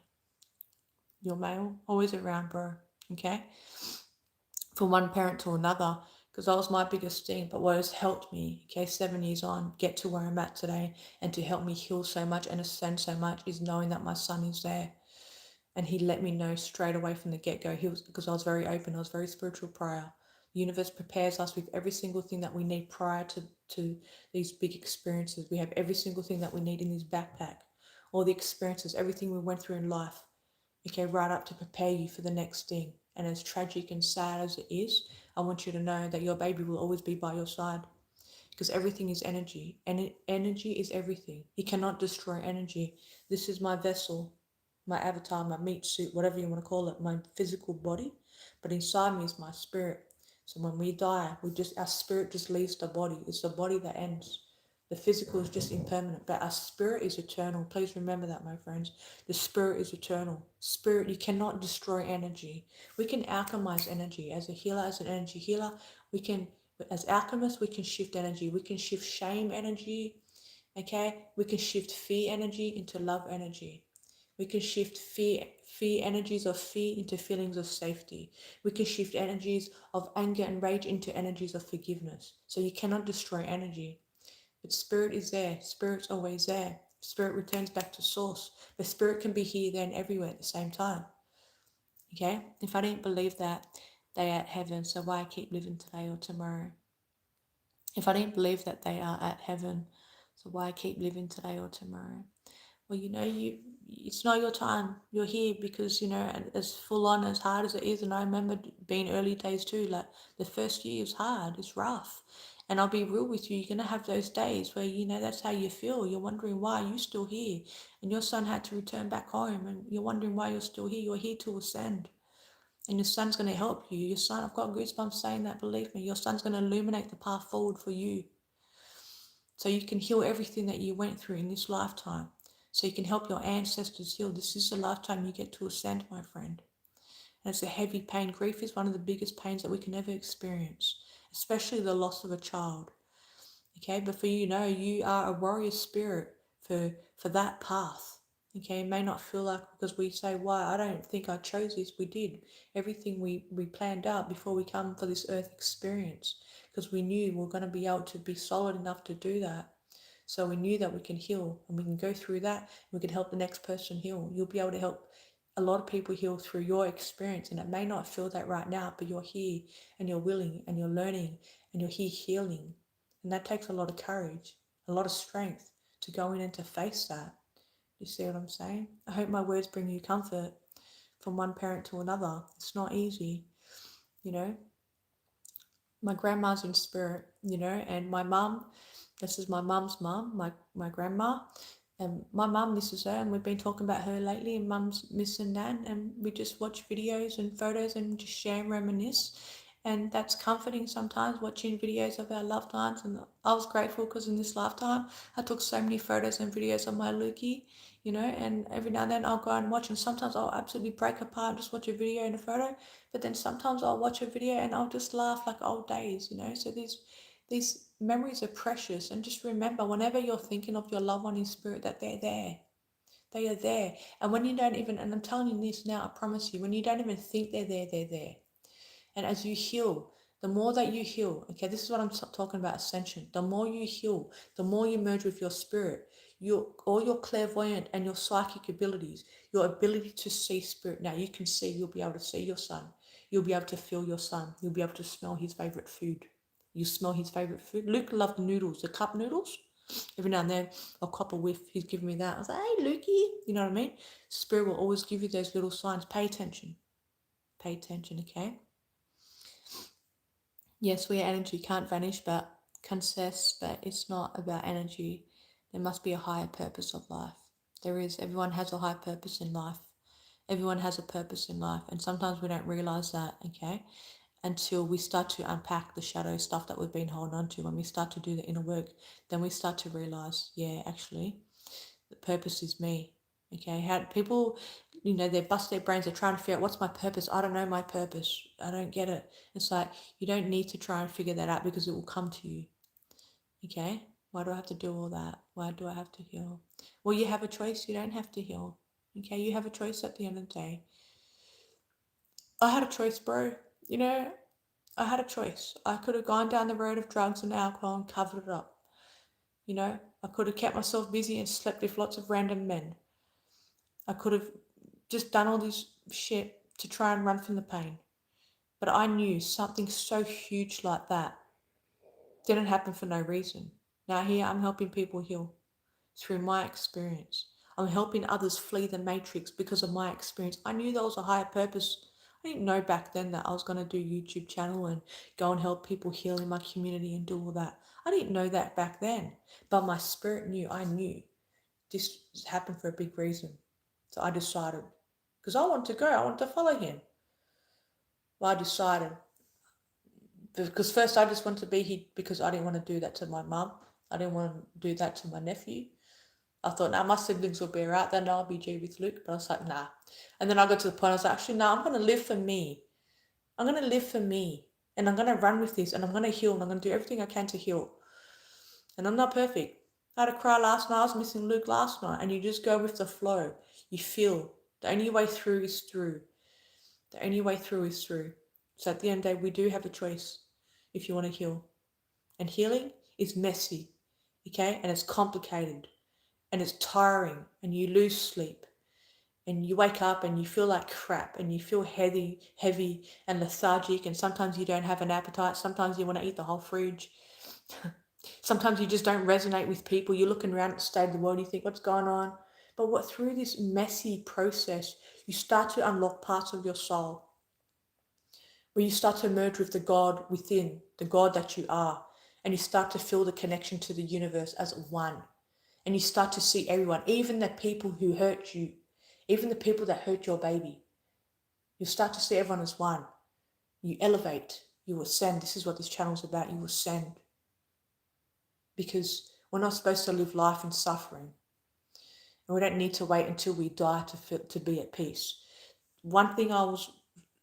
You're male, always around, bro. Okay? From one parent to another, because that was my biggest thing. But what has helped me, okay, 7 years on, get to where I'm at today, and to help me heal so much and ascend so much, is knowing that my son is there. And he let me know straight away from the get go. He was, because I was very open, I was very spiritual prior. The universe prepares us with every single thing that we need prior to these big experiences. We have every single thing that we need in this backpack. All the experiences, everything we went through in life, okay, right up to prepare you for the next thing. And as tragic and sad as it is, I want you to know that your baby will always be by your side, because everything is energy, and energy is everything. He cannot destroy energy. This is my vessel, my avatar, my meat suit, whatever you want to call it, my physical body, but inside me is my spirit. So when we die, our spirit just leaves the body. It's the body that ends. The physical is just impermanent, but our spirit is eternal. Please remember that, my friends. The spirit is eternal. Spirit, you cannot destroy energy. We can alchemize energy. As a healer, as an energy healer, we can, as alchemists, we can shift energy. We can shift shame energy, okay? We can shift fear energy into love energy. We can shift fear energies of fear into feelings of safety. We can shift energies of anger and rage into energies of forgiveness. So you cannot destroy energy. But spirit is there. Spirit's always there. Spirit returns back to source. But spirit can be here, there, and everywhere at the same time. Okay? If I didn't believe that, they are at heaven, so why keep living today or tomorrow? If I didn't believe that they are at heaven, so why keep living today or tomorrow? Well, it's not your time. You're here because, as full on, as hard as it is, and I remember being early days too, like the first year is hard, it's rough. And I'll be real with you, you're going to have those days where, that's how you feel. You're wondering why you're still here. And your son had to return back home, and you're wondering why you're still here. You're here to ascend. And your son's going to help you. Your son, I've got goosebumps saying that, believe me. Your son's going to illuminate the path forward for you. So you can heal everything that you went through in this lifetime. So you can help your ancestors heal. This is the lifetime you get to ascend, my friend. And it's a heavy pain. Grief is one of the biggest pains that we can ever experience, especially the loss of a child. Okay, but for you are a warrior spirit for that path. Okay, it may not feel like, because we say, why, I don't think I chose this. We did. Everything we planned out before we come for this earth experience, because we knew we were going to be able to be solid enough to do that. So we knew that we can heal, and we can go through that, and we can help the next person heal. You'll be able to help a lot of people heal through your experience, and it may not feel that right now, but you're here, and you're willing, and you're learning, and you're here healing. And that takes a lot of courage, a lot of strength to go in and to face that. You see what I'm saying? I hope my words bring you comfort from one parent to another. It's not easy, you know. My grandma's in spirit, and my mum, this is my mum's mum, my grandma, and my mum misses her, and we've been talking about her lately, and mum's missing Nan, and we just watch videos and photos and just share and reminisce. And that's comforting sometimes, watching videos of our loved ones. And I was grateful because in this lifetime I took so many photos and videos of my Lukey, and every now and then I'll go and watch, and sometimes I'll absolutely break apart and just watch a video and a photo, but then sometimes I'll watch a video and I'll just laugh like old days, so these memories are precious. And just remember, whenever you're thinking of your loved one in spirit, that they're there. They are there. And when you don't even, and I'm telling you this now, I promise you, when you don't even think they're there, they're there. And as you heal, the more that you heal, okay, this is what I'm talking about, ascension. The more you heal, the more you merge with your spirit, all your clairvoyant and your psychic abilities, your ability to see spirit. Now you can see, you'll be able to see your son. You'll be able to feel your son. You'll be able to smell his favorite food. You smell his favorite food. Luke loved the noodles, the cup noodles. Every now and then I'll cop a whiff. He's giving me that. I was like, hey, Lukey. You know what I mean? Spirit will always give you those little signs. Pay attention. Pay attention, okay? Yes, we are energy, can't vanish, but consist, but it's not about energy. There must be a higher purpose of life. There is. Everyone has a high purpose in life. Everyone has a purpose in life, and sometimes we don't realize that, okay, until we start to unpack the shadow stuff that we've been holding on to. When we start to do the inner work, then we start to realize, yeah, actually, the purpose is me. Okay, how people, they bust their brains, they're trying to figure out, what's my purpose? I don't know my purpose. I don't get it. It's like, you don't need to try and figure that out, because it will come to you. Okay, why do I have to do all that? Why do I have to heal? Well, you have a choice. You don't have to heal. Okay, you have a choice at the end of the day. I had a choice, bro. You know, I had a choice. I could have gone down the road of drugs and alcohol and covered it up. You know, I could have kept myself busy and slept with lots of random men. I could have just done all this shit to try and run from the pain. But I knew something so huge like that didn't happen for no reason. Now here I'm helping people heal through my experience. I'm helping others flee the matrix because of my experience. I knew there was a higher purpose. I didn't know back then that I was going to do YouTube channel and go and help people heal in my community and do all that. I didn't know that back then, but my spirit knew. I knew this happened for a big reason. So I decided, because I want to go, I want to follow him. Well, I decided, because first I just wanted to be here because I didn't want to do that to my mum. I didn't want to do that to my nephew. I thought, nah, my siblings will be alright, then I'll be G with Luke. But I was like, nah. And then I got to the point, I was like, actually, nah, I'm going to live for me. I'm going to live for me. And I'm going to run with this and I'm going to heal and I'm going to do everything I can to heal. And I'm not perfect. I had a cry last night. I was missing Luke last night. And you just go with the flow. You feel the only way through is through. The only way through is through. So at the end of the day, we do have a choice if you want to heal. And healing is messy, okay? And it's complicated. And it's tiring. And you lose sleep. And you wake up and you feel like crap. And you feel heavy and lethargic. And sometimes you don't have an appetite. Sometimes you want to eat the whole fridge. Sometimes you just don't resonate with people. You're looking around at the state of the world, you think, what's going on? But through this messy process, you start to unlock parts of your soul where you start to merge with the God within, the God that you are, and you start to feel the connection to the universe as one. And you start to see everyone, even the people who hurt you, even the people that hurt your baby. You start to see everyone as one. You elevate, you ascend. This is what this channel is about. You ascend. Because we're not supposed to live life in suffering. And we don't need to wait until we die to be at peace. One thing I was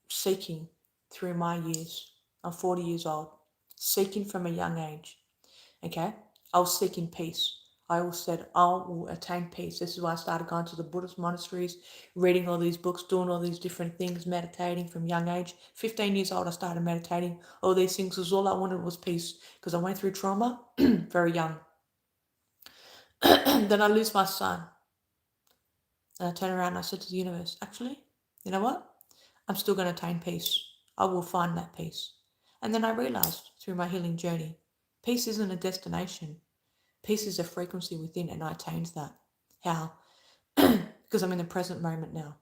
seeking through my years, I'm 40 years old, seeking from a young age, okay? I was seeking peace. I always said, I will attain peace. This is why I started going to the Buddhist monasteries, reading all these books, doing all these different things, meditating from young age. 15 years old, I started meditating. All these things, because all I wanted was peace, because I went through trauma very young. Then I lose my son. And I turn around and I said to the universe, actually, you know what? I'm still going to attain peace. I will find that peace. And then I realized through my healing journey, peace isn't a destination. Peace is a frequency within, and I attained that. How? Because I'm in the present moment now.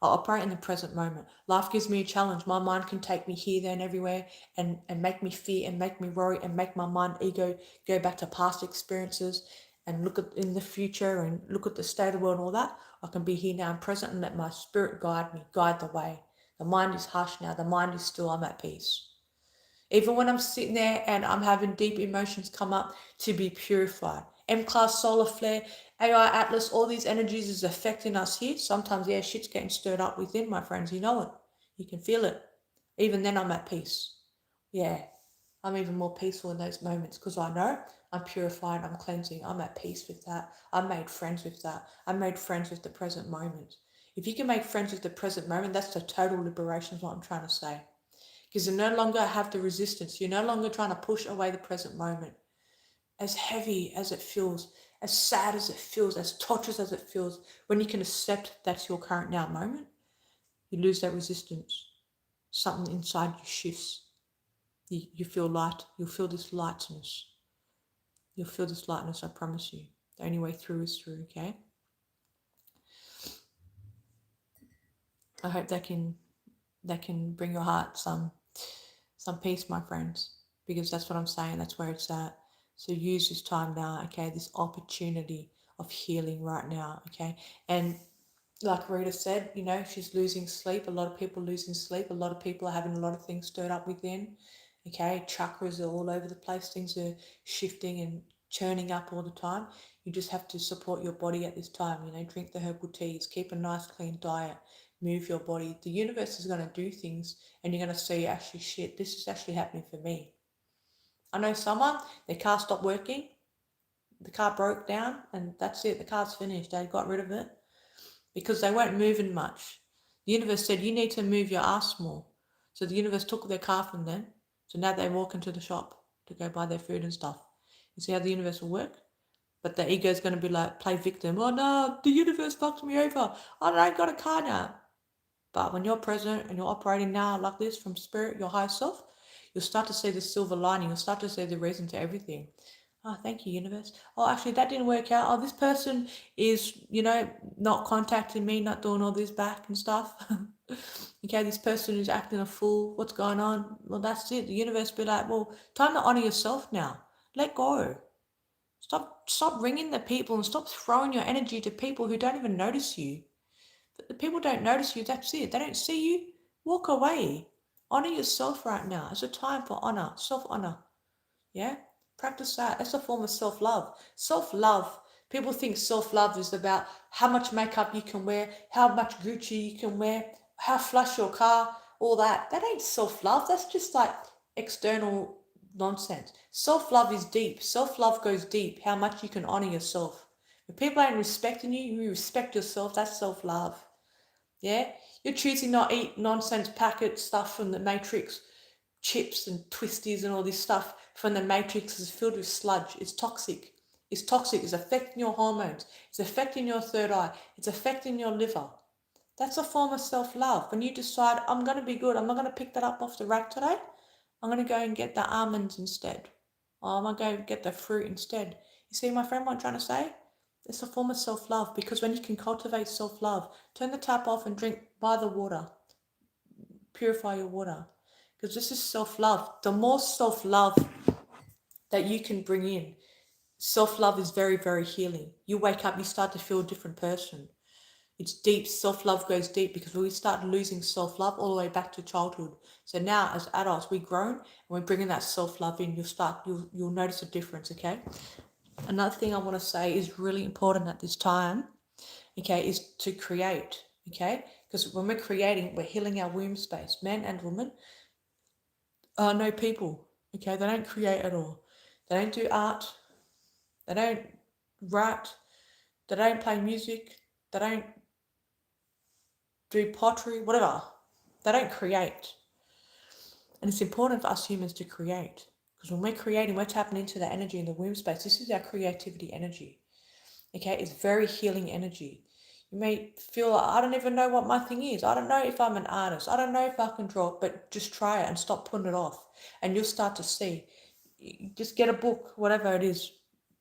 I operate in the present moment. Life gives me a challenge. My mind can take me here, there, and everywhere and make me fear and make me worry and make my mind ego go back to past experiences and look at in the future and look at the state of the world and all that. I can be here now and present and let my spirit guide me, guide the way. The mind is hushed now. The mind is still. I'm at peace. Even when I'm sitting there and I'm having deep emotions come up, to be purified. M-class, solar flare, AI Atlas, all these energies is affecting us here. Sometimes, yeah, shit's getting stirred up within, my friends. You know it. You can feel it. Even then, I'm at peace. Yeah, I'm even more peaceful in those moments because I know I'm purified, I'm cleansing, I'm at peace with that. I'm made friends with that. I'm made friends with the present moment. If you can make friends with the present moment, that's the total liberation is what I'm trying to say. Because you no longer have the resistance. You're no longer trying to push away the present moment. As heavy as it feels, as sad as it feels, as torturous as it feels, when you can accept that's your current now moment, you lose that resistance. Something inside you shifts. You feel light. You'll feel this lightness. You'll feel this lightness, I promise you. The only way through is through, okay? I hope that can bring your heart some peace, my friends, because that's what I'm saying. That's where it's at. So use this time now, okay? This opportunity of healing right now, okay? And like Rita said, you know, she's losing sleep. A lot of people losing sleep. A lot of people are having a lot of things stirred up within, okay? Chakras are all over the place. Things are shifting and churning up all the time. You just have to support your body at this time, you know, drink the herbal teas, keep a nice clean diet, move your body. The universe is going to do things and you're going to see, actually, shit, this is actually happening for me. I know someone, their car stopped working, the car broke down, and that's it, the car's finished. They got rid of it because they weren't moving much. The universe said, you need to move your ass more. So the universe took their car from them. So now they walk into the shop to go buy their food and stuff. You see how the universe will work? But the ego is going to be like, play victim. Oh no, the universe fucked me over. I ain't got a car now. But when you're present and you're operating now like this from spirit, your higher self, you'll start to see the silver lining. You'll start to see the reason to everything. Oh, thank you, universe. Oh, actually, that didn't work out. Oh, this person is, not contacting me, not doing all this back and stuff. Okay, this person is acting a fool. What's going on? Well, that's it. The universe be like, well, time to honor yourself now. Let go. Stop ringing the people and stop throwing your energy to people who don't even notice you. The people don't notice you, that's it. They don't see you. Walk away. Honor yourself right now. It's a time for honor, self-honor. Yeah? Practice that. That's a form of self-love. Self-love. People think self-love is about how much makeup you can wear, how much Gucci you can wear, how flush your car, all that. That ain't self-love. That's just like external nonsense. Self-love is deep. Self-love goes deep. How much you can honor yourself. If people ain't respecting you, you respect yourself. That's self-love. Yeah? You're choosing not eat nonsense packet stuff from the Matrix, chips and twisties and all this stuff from the Matrix is filled with sludge. It's toxic. It's toxic. It's affecting your hormones. It's affecting your third eye. It's affecting your liver. That's a form of self-love. When you decide, I'm going to be good, I'm not going to pick that up off the rack today. I'm going to go and get the almonds instead. Or I'm going to go get the fruit instead. You see, my friend, what I'm trying to say? It's a form of self-love, because when you can cultivate self-love, turn the tap off and drink by the water. Purify your water. Because this is self-love. The more self-love that you can bring in, self-love is very, very healing. You wake up, you start to feel a different person. It's deep. Self-love goes deep because we start losing self-love all the way back to childhood. So now as adults, we've grown and we're bringing that self-love in. You'll notice a difference, okay? Another thing I want to say is really important at this time, okay, is to create, okay? Because when we're creating, we're healing our womb space. Men and women are no people, okay? They don't create at all. They don't do art. They don't write. They don't play music. They don't do pottery, whatever. They don't create. And it's important for us humans to create. Because when we're creating, we're tapping into that energy in the womb space. This is our creativity energy. Okay, it's very healing energy. You may feel like, I don't even know what my thing is. I don't know if I'm an artist. I don't know if I can draw, but just try it and stop putting it off. And you'll start to see. Just get a book, whatever it is.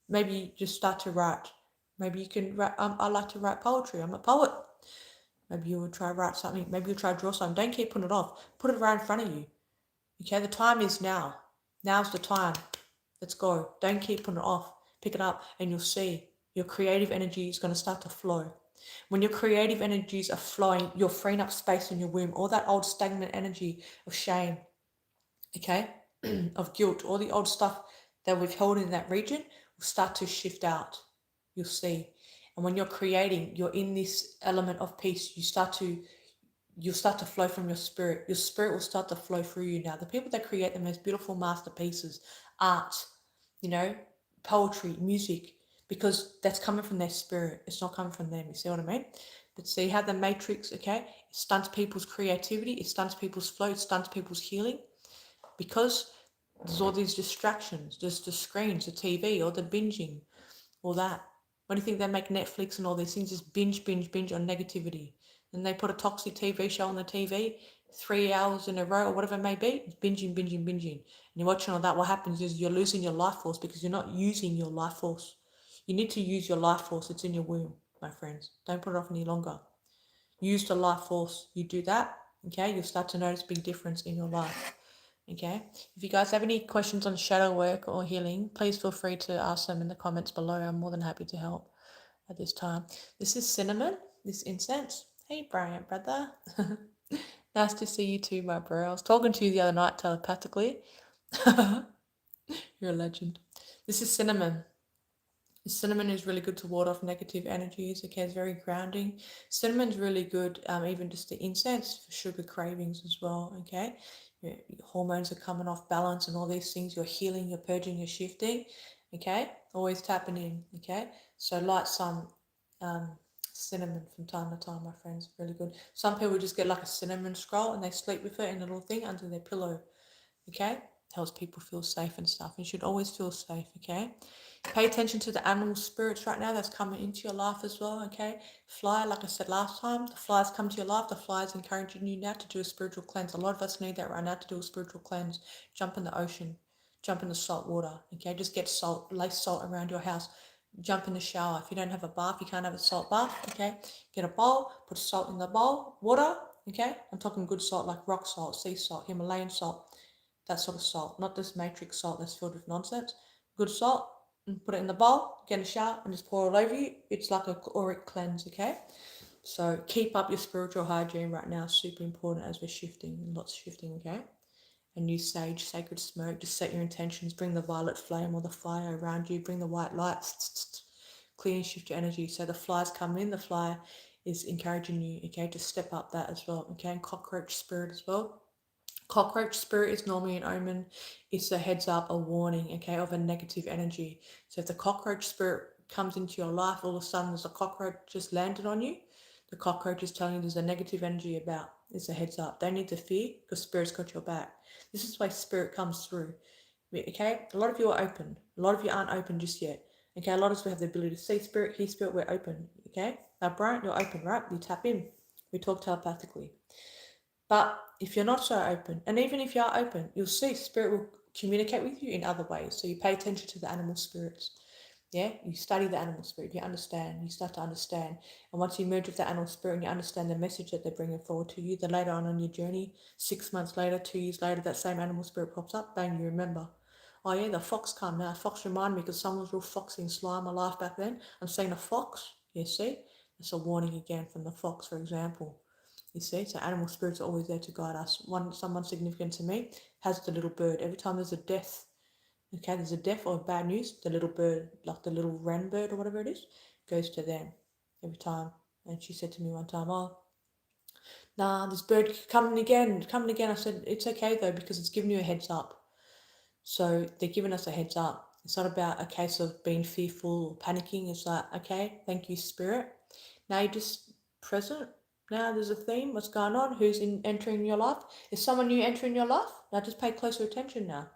Maybe just start to write. Maybe you can write. I like to write poetry. I'm a poet. Maybe you will try write something. Maybe you'll try draw something. Don't keep putting it off. Put it right in front of you. Okay, the time is now. Now's the time. Let's go. Don't keep putting it off. Pick it up and you'll see your creative energy is going to start to flow. When your creative energies are flowing, you're freeing up space in your womb. All that old stagnant energy of shame, okay, of guilt, all the old stuff that we've held in that region will start to shift out. You'll see. And when you're creating, you're in this element of peace. You'll start to flow from your spirit. Your spirit will start to flow through you now. The people that create the most beautiful masterpieces, art, poetry, music, because that's coming from their spirit. It's not coming from them. You see what I mean? But see how the Matrix, okay, it stunts people's creativity. It stunts people's flow. It stunts people's healing. Because there's all these distractions. There's the screens, the TV, or the binging, all that. What do you think they make Netflix and all these things? Just binge on negativity. And they put a toxic TV show on the TV 3 hours in a row or whatever it may be. It's binging. And you're watching all that. What happens is you're losing your life force because you're not using your life force. You need to use your life force. It's in your womb, my friends. Don't put it off any longer. Use the life force. You do that, okay, you'll start to notice a big difference in your life. Okay, if you guys have any questions on shadow work or healing, please feel free to ask them in the comments below. I'm more than happy to help at this time. This is cinnamon, this incense. Hey, Brian, brother. Nice to see you too, my bro. I was talking to you the other night telepathically. You're a legend. This is cinnamon. Cinnamon is really good to ward off negative energies. Okay, it's very grounding. Cinnamon's really good, even just the incense for sugar cravings as well. Okay, your hormones are coming off balance and all these things. You're healing, you're purging, you're shifting. Okay, always tapping in. Okay, so light some Cinnamon from time to time, my friends. Really good. Some people just get like a cinnamon scroll and they sleep with it in a little thing under their pillow. Okay? Helps people feel safe and stuff. You should always feel safe, okay? Pay attention to the animal spirits right now that's coming into your life as well, okay? Fly, like I said last time, the flies come to your life. The fly is encouraging you now to do a spiritual cleanse. A lot of us need that right now to do a spiritual cleanse. Jump in the ocean. Jump in the salt water, okay? Just get salt, lay salt around your house. Jump in the shower. If you don't have a bath, you can't have a salt bath, okay? Get a bowl, put salt in the bowl, water, okay? I'm talking good salt like rock salt, sea salt, Himalayan salt, that sort of salt, not this matrix salt that's filled with nonsense. Good salt, and put it in the bowl, get in the shower, and just pour it over you. It's like a auric cleanse, okay? So keep up your spiritual hygiene right now. Super important as we're shifting, lots of shifting, okay? A new sage, sacred smoke. Just set your intentions. Bring the violet flame or the fire around you. Bring the white light. Clear and shift your energy. So the flies come in. The fly is encouraging you, okay, to step up that as well, okay? And cockroach spirit as well. Cockroach spirit is normally an omen. It's a heads up, a warning, okay, of a negative energy. So if the cockroach spirit comes into your life, all of a sudden there's a cockroach just landed on you. The cockroach is telling you there's a negative energy about. It's a heads up. Don't need to fear because spirit's got your back. This is why spirit comes through. Okay? A lot of you are open. A lot of you aren't open just yet. Okay? A lot of us have the ability to see spirit, hear spirit, we're open. Okay? Now, Brian, you're open, right? We tap in. We talk telepathically. But if you're not so open, and even if you are open, you'll see spirit will communicate with you in other ways. So you pay attention to the animal spirits. Yeah, you study the animal spirit, you understand, you start to understand. And once you merge with the animal spirit and you understand the message that they're bringing forward to you, then later on your journey, 6 months later, 2 years later, that same animal spirit pops up, bang, you remember. Oh yeah, the fox come now. Fox remind me because someone was real foxy and sly in my life back then. I'm seeing a fox. You see? It's a warning again from the fox, for example. You see? So animal spirits are always there to guide us. Someone significant to me has the little bird. Every time there's a death, okay, there's a death or bad news, the little bird, like the little wren bird or whatever it is, goes to them every time. And she said to me one time, oh, nah, this bird coming again. I said, it's okay though, because it's giving you a heads up. So they're giving us a heads up. It's not about a case of being fearful or panicking. It's like, okay, thank you, spirit. Now you're just present. Now there's a theme. What's going on? Who's entering your life? Is someone new entering your life? Now just pay closer attention now.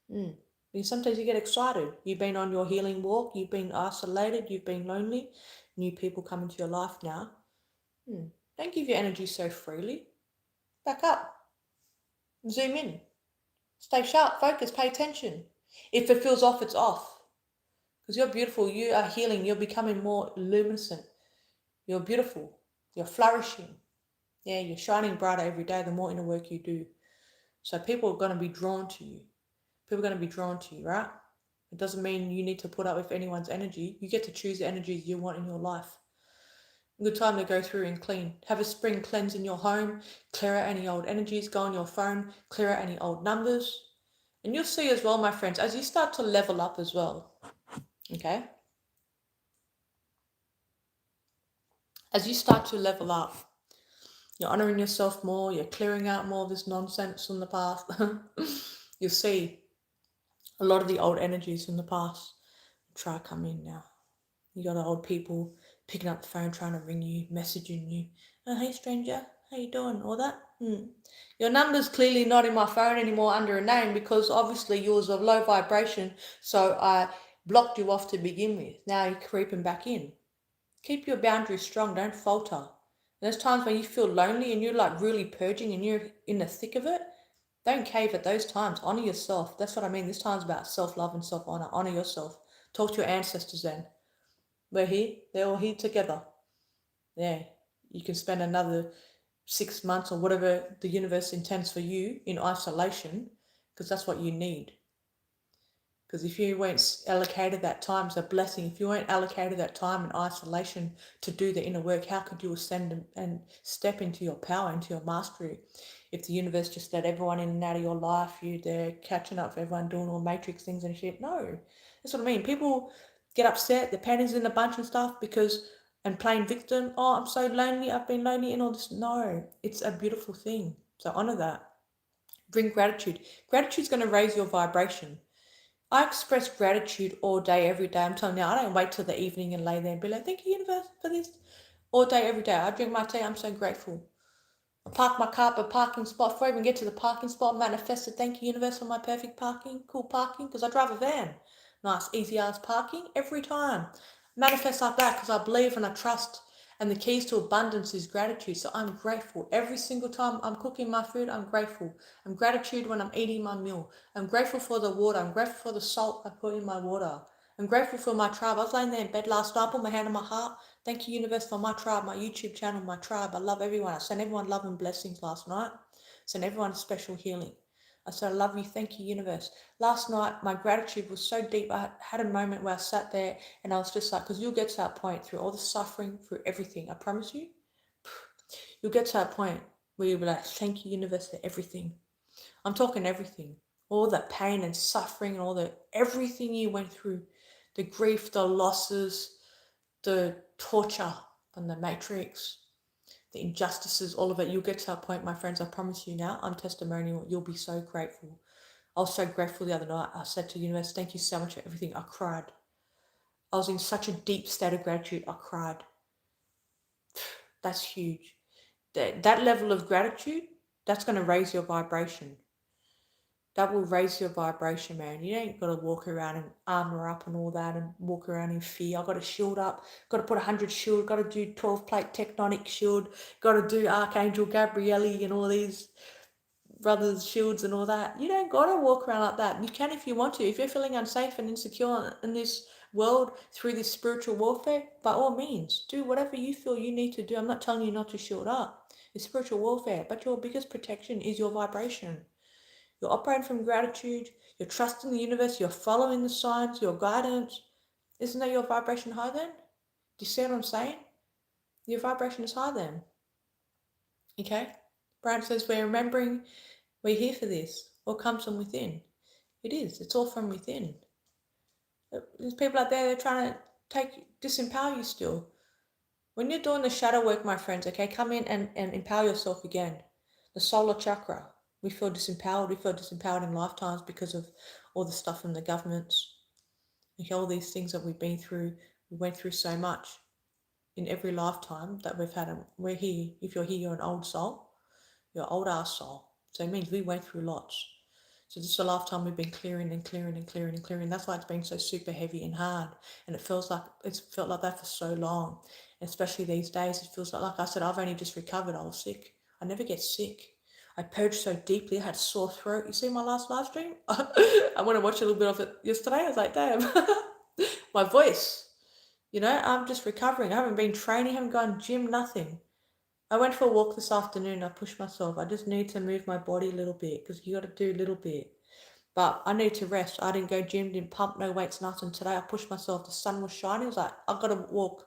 Because sometimes you get excited. You've been on your healing walk. You've been isolated. You've been lonely. New people come into your life now. Don't give your energy so freely. Back up. Zoom in. Stay sharp. Focus. Pay attention. If it feels off, it's off. Because you're beautiful. You are healing. You're becoming more luminescent. You're beautiful. You're flourishing. Yeah, you're shining brighter every day the more inner work you do. So people are going to be drawn to you. People are going to be drawn to you, right? It doesn't mean you need to put up with anyone's energy. You get to choose the energies you want in your life. Good time to go through and clean. Have a spring cleanse in your home. Clear out any old energies. Go on your phone. Clear out any old numbers. And you'll see as well, my friends, as you start to level up as well. Okay? As you start to level up, you're honoring yourself more. You're clearing out more of this nonsense from the past. You'll see a lot of the old energies from the past try to come in now. You got old people picking up the phone, trying to ring you, messaging you. Oh, hey stranger, how you doing? All that. Your number's clearly not in my phone anymore under a name because obviously yours are low vibration. So I blocked you off to begin with. Now you're creeping back in. Keep your boundaries strong. Don't falter. There's times when you feel lonely and you're like really purging and you're in the thick of it. Don't cave at those times. Honor yourself. That's what I mean. This time's about self-love and self-honor. Honor yourself. Talk to your ancestors then. We're here. They're all here together. Yeah. You can spend another 6 months or whatever the universe intends for you in isolation because that's what you need. Because if you weren't allocated that time, it's a blessing. If you weren't allocated that time in isolation to do the inner work, how could you ascend and step into your power, into your mastery? If the universe just let everyone in and out of your life, you there catching up for everyone doing all matrix things and shit. No. That's what I mean. People get upset, their panties in a bunch and stuff and playing victim. Oh, I'm so lonely. I've been lonely and all this. No, it's a beautiful thing. So honor that. Bring gratitude. Gratitude's going to raise your vibration. I express gratitude all day, every day. I'm telling you, I don't wait till the evening and lay there and be like, thank you, universe, for this. All day, every day. I drink my tea. I'm so grateful. I park my car at a parking spot. Before I even get to the parking spot, manifested, thank you, universe, for my perfect parking, cool parking, because I drive a van. Nice, easy ass parking every time. Manifest like that because I believe and I trust. And the keys to abundance is gratitude. So I'm grateful. Every single time I'm cooking my food, I'm grateful. I'm gratitude when I'm eating my meal. I'm grateful for the water. I'm grateful for the salt I put in my water. I'm grateful for my tribe. I was laying there in bed last night, put my hand on my heart. Thank you, universe, for my tribe, my YouTube channel, my tribe. I love everyone. I sent everyone love and blessings last night. Sent everyone special healing. I said, I love you. Thank you, universe. Last night, my gratitude was so deep. I had a moment where I sat there and I was just like, because you'll get to that point through all the suffering, through everything. I promise you, you'll get to that point where you'll be like, thank you, universe, for everything. I'm talking everything. All the pain and suffering and all the everything you went through, the grief, the losses, the torture from the matrix, the injustices, all of it. You'll get to that point, my friends. I promise you now. I'm testimonial. You'll be so grateful. I was so grateful the other night. I said to the universe, thank you so much for everything. I cried. I was in such a deep state of gratitude. I cried. That's huge. That level of gratitude, that's going to raise your vibration. That will raise your vibration, man. You ain't got to walk around and armor up and all that and walk around in fear. I've got to shield up. Got to put 100 shield. Got to do 12 plate tectonic shield. Got to do Archangel Gabrielli and all these brothers' shields and all that. You don't got to walk around like that. You can if you want to. If you're feeling unsafe and insecure in this world through this spiritual warfare, by all means, do whatever you feel you need to do. I'm not telling you not to shield up. It's spiritual warfare, but your biggest protection is your vibration. You're operating from gratitude. You're trusting the universe. You're following the signs, your guidance. Isn't that your vibration high then? Do you see what I'm saying? Your vibration is high then. Okay? Brian says, we're remembering we're here for this. All comes from within. It is. It's all from within. There's people out there, they're trying to disempower you still. When you're doing the shadow work, my friends, okay, come in and empower yourself again. The solar chakra. We feel disempowered. We feel disempowered in lifetimes because of all the stuff from the governments. Okay, all these things that we've been through. We went through so much in every lifetime that we've had. We're here. If you're here, you're an old soul. You're an old ass soul. So it means we went through lots. So this is a lifetime we've been clearing and clearing and clearing and clearing. That's why it's been so super heavy and hard. And it feels like it's felt like that for so long. And especially these days, it feels like I said, I've only just recovered. I was sick. I never get sick. I purged so deeply. I had a sore throat. You see my last live stream? I went to watch a little bit of it yesterday. I was like, damn, my voice. You know, I'm just recovering. I haven't been training, haven't gone gym, nothing. I went for a walk this afternoon. I pushed myself. I just need to move my body a little bit because you got to do a little bit. But I need to rest. I didn't go gym, didn't pump, no weights, nothing. Today I pushed myself. The sun was shining. I was like, I've got to walk.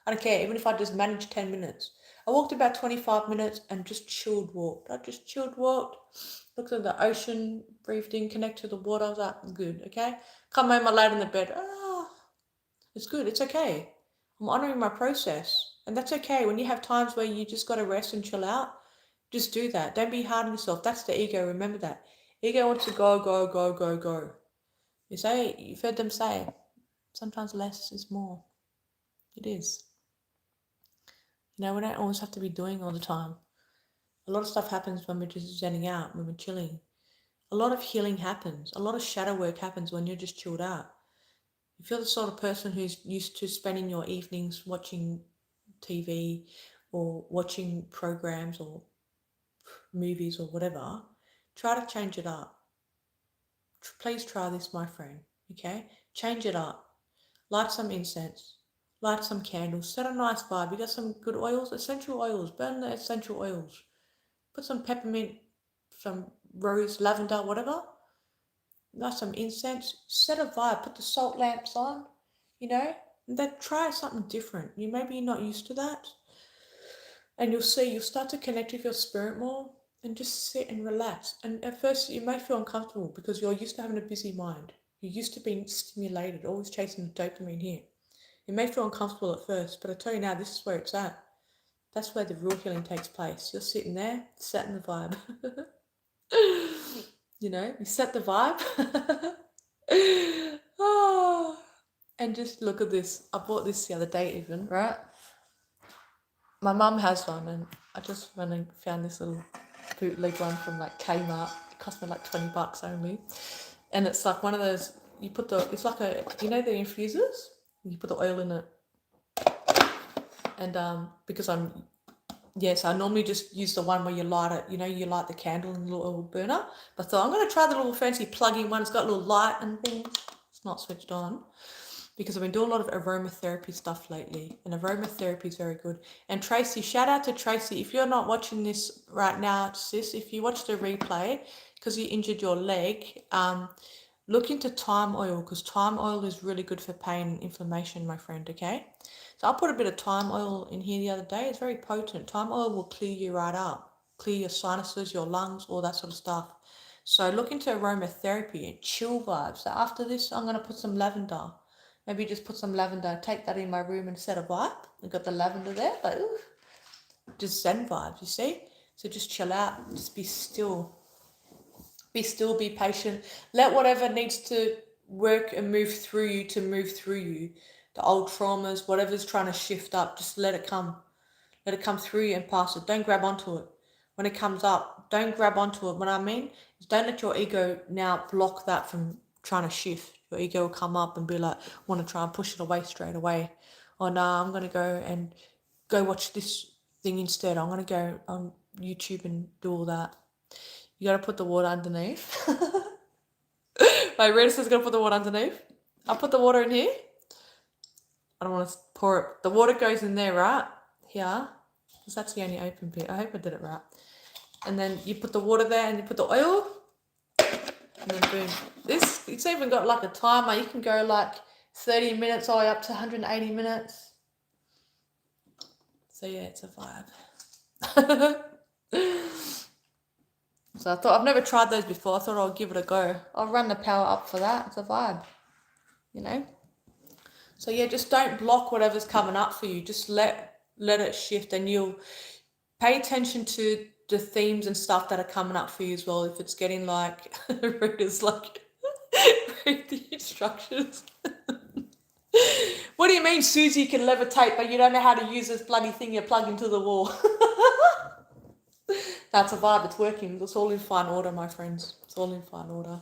I don't care, even if I just manage 10 minutes. I walked about 25 minutes and just chilled walked. I just chilled walked, looked at the ocean, breathed in, connected to the water. I was like, good, okay? Come home, I laid in the bed. It's good, it's okay. I'm honoring my process. And that's okay. When you have times where you just got to rest and chill out, just do that. Don't be hard on yourself. That's the ego. Remember that. Ego wants to go, go, go, go, go. You've heard them say, sometimes less is more. It is. You know, we don't always have to be doing all the time. A lot of stuff happens when we're just zenning out, when we're chilling. A lot of healing happens. A lot of shadow work happens when you're just chilled out. If you're the sort of person who's used to spending your evenings watching TV or watching programs or movies or whatever, try to change it up. Please try this, my friend, okay? Change it up. Light some incense. Light some candles. Set a nice vibe. You got some good oils, essential oils. Burn the essential oils. Put some peppermint, some rose, lavender, whatever. Light some incense. Set a vibe. Put the salt lamps on, you know? And then try something different. Maybe you're not used to that. And you'll see, you'll start to connect with your spirit more and just sit and relax. And at first you may feel uncomfortable because you're used to having a busy mind. You're used to being stimulated, always chasing the dopamine here. It may feel uncomfortable at first, but I tell you now, this is where it's at. That's where the real healing takes place. You're sitting there, setting the vibe. You know, you set the vibe. Oh, and just look at this. I bought this the other day even, right? My mum has one, and I just went and found this little bootleg one from like Kmart. It cost me like $20 only. And it's like one of those, it's like you know the infusers? You put the oil in it. And because yes, I normally just use the one where you light it, you light the candle in the little burner. But I thought I'm going to try the little fancy plug-in one. It's got a little light and things. It's not switched on because I've been doing a lot of aromatherapy stuff lately, and aromatherapy is very good. And Tracy, shout out to Tracy. If you're not watching this right now, sis, if you watch the replay because you injured your leg, look into thyme oil because thyme oil is really good for pain and inflammation, my friend, okay? So I put a bit of thyme oil in here the other day. It's very potent. Thyme oil will clear you right up, clear your sinuses, your lungs, all that sort of stuff. So look into aromatherapy and chill vibes. So after this, I'm going to put some lavender. Maybe just put some lavender, take that in my room and set a vibe. I've got the lavender there, but just zen vibes, you see? So just chill out, just be still. Be still, be patient. Let whatever needs to work and move through you to move through you. The old traumas, whatever's trying to shift up, just let it come. Let it come through you and pass it. Don't grab onto it. When it comes up, don't grab onto it. What I mean is don't let your ego now block that from trying to shift. Your ego will come up and be like, want to try and push it away straight away. Or no, I'm going to go watch this thing instead. I'm going to go on YouTube and do all that. You got to put the water underneath. My Rita says going to put the water underneath. I'll put the water in here. I don't want to pour it. The water goes in there, right? Here. Because that's the only open bit. I hope I did it right. And then you put the water there and you put the oil. And then boom. It's even got like a timer. You can go like 30 minutes all the way up to 180 minutes. So yeah, it's a vibe. So I thought, I've never tried those before. I thought I'll give it a go. I'll run the power up for that. It's a vibe, So yeah, just don't block whatever's coming up for you. Just let it shift, and you'll pay attention to the themes and stuff that are coming up for you as well. If it's getting like, readers like, read the instructions. What do you mean Susie can levitate, but you don't know how to use this bloody thing you plug into the wall? That's a vibe. It's working. It's all in fine order, my friends. It's all in fine order.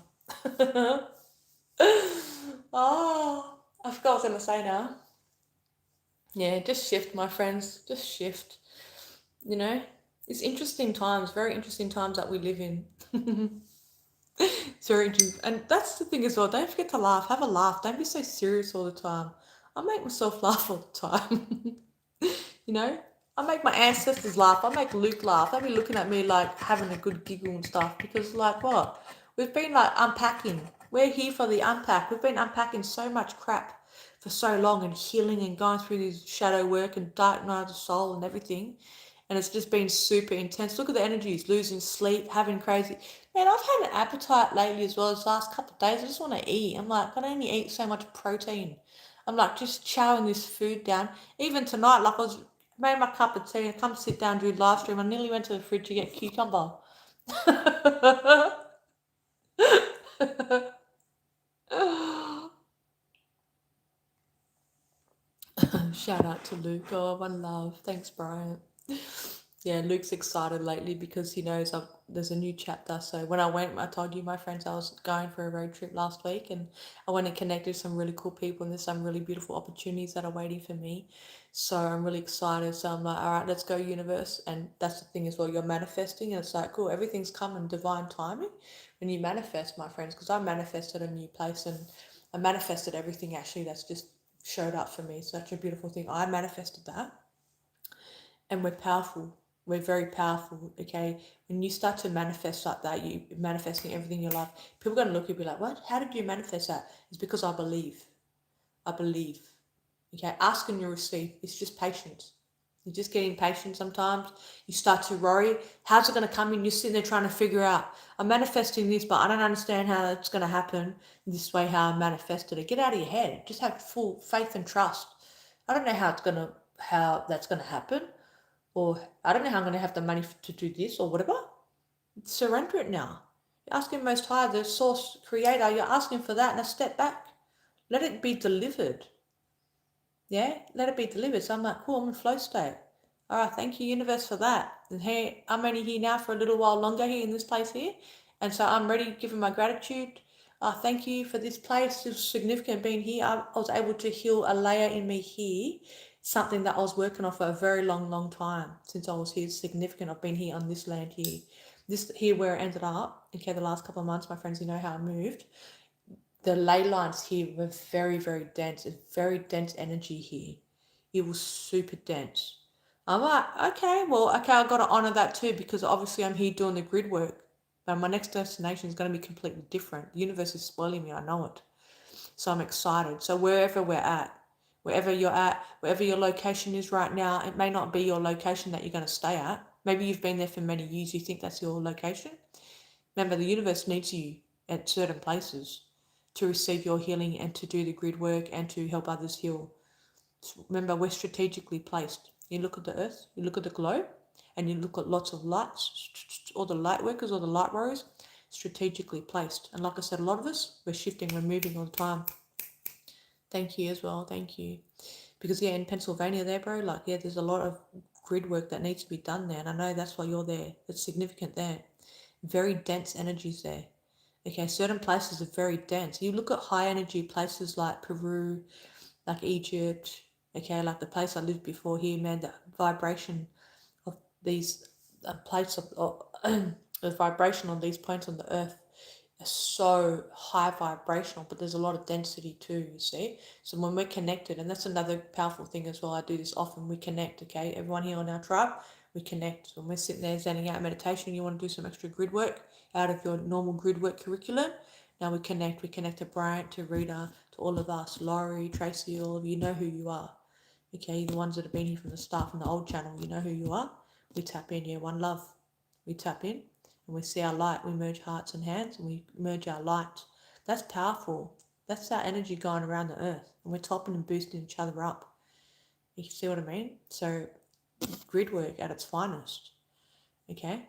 Oh, I forgot what I was going to say now. Yeah, just shift, my friends. Just shift. It's interesting times, very interesting times that we live in. It's very interesting. And that's the thing as well. Don't forget to laugh. Have a laugh. Don't be so serious all the time. I make myself laugh all the time. I make my ancestors laugh. I make Luke laugh. They'll be looking at me like having a good giggle and stuff because like what? We've been like unpacking. We're here for the unpack. We've been unpacking so much crap for so long and healing and going through this shadow work and dark night of soul and everything. And it's just been super intense. Look at the energies, losing sleep, having crazy. Man, I've had an appetite lately as well as the last couple of days. I just want to eat. I'm like, I can only eat so much protein. I'm like just chowing this food down. Even tonight, like I was made my cup of tea and come sit down do live stream. I nearly went to the fridge to get cucumber. Shout out to Luke. Oh, one love. Thanks, Brian. Yeah, Luke's excited lately because he knows there's a new chapter. So when I told you, my friends, I was going for a road trip last week and I went and connected with some really cool people and there's some really beautiful opportunities that are waiting for me. So I'm really excited. So I'm like, all right, let's go, universe. And that's the thing as well. You're manifesting and it's like, cool, everything's coming divine timing when you manifest, my friends, because I manifested a new place and I manifested everything actually that's just showed up for me. Such a beautiful thing. I manifested that. And we're powerful. We're very powerful, okay? When you start to manifest like that, you're manifesting everything in your life. People are going to look at you and be like, what? How did you manifest that? It's because I believe. I believe. Okay? Ask and you receive. It's just patience. You're just getting patient sometimes. You start to worry. How's it going to come in? You're sitting there trying to figure out, I'm manifesting this, but I don't understand how it's going to happen this way, how I manifested it. Get out of your head. Just have full faith and trust. I don't know how that's going to happen. Or I don't know how I'm going to have the money to do this or whatever. Surrender it now. You're asking Most High, the Source Creator, you're asking for that. Now step back. Let it be delivered. Yeah, let it be delivered. So I'm like, cool, I'm in flow state. All right, thank you, universe, for that. And here, I'm only here now for a little while longer here in this place here. And so I'm ready, giving my gratitude. Thank you for this place. It's significant being here. I was able to heal a layer in me here, something that I was working on for a very long, long time since I was here. It's significant. I've been here on this land here. This here where I ended up. Okay, the last couple of months, my friends, you know how I moved. The ley lines here were very, very dense. It's very dense energy here. It was super dense. I'm like, okay, I've got to honor that too, because obviously I'm here doing the grid work. But my next destination is going to be completely different. The universe is spoiling me, I know it. So I'm excited. So wherever we're at, wherever you're at, wherever your location is right now, it may not be your location that you're going to stay at. Maybe you've been there for many years, you think that's your location. Remember, the universe needs you at certain places to receive your healing and to do the grid work and to help others heal. Remember, we're strategically placed. You look at the earth, you look at the globe, and you look at lots of lights, all the light workers, all the light rows, strategically placed. And like I said, a lot of us, we're shifting, we're moving all the time. Thank you as well, thank you. Because in Pennsylvania there, bro, there's a lot of grid work that needs to be done there. And I know that's why you're there. It's significant there. Very dense energies there. Okay, certain places are very dense. You look at high energy places like Peru, like Egypt, okay, like the place I lived before here, man, the vibration of these plates of the vibration on these points on the earth are so high vibrational, but there's a lot of density too, you see. So when we're connected, and that's another powerful thing as well, I do this often, we connect, okay? Everyone here on our tribe, we connect. When we're sitting there zenning out meditation, you want to do some extra grid work out of your normal grid work curriculum. Now we connect to Bryant, to Rita, to all of us, Laurie, Tracy, all of you know who you are. Okay, the ones that have been here from the start, from the old channel, you know who you are. We tap in, yeah, one love. We tap in and we see our light. We merge hearts and hands and we merge our light. That's powerful. That's our energy going around the earth. And we're topping and boosting each other up. You see what I mean? So grid work at its finest. Okay?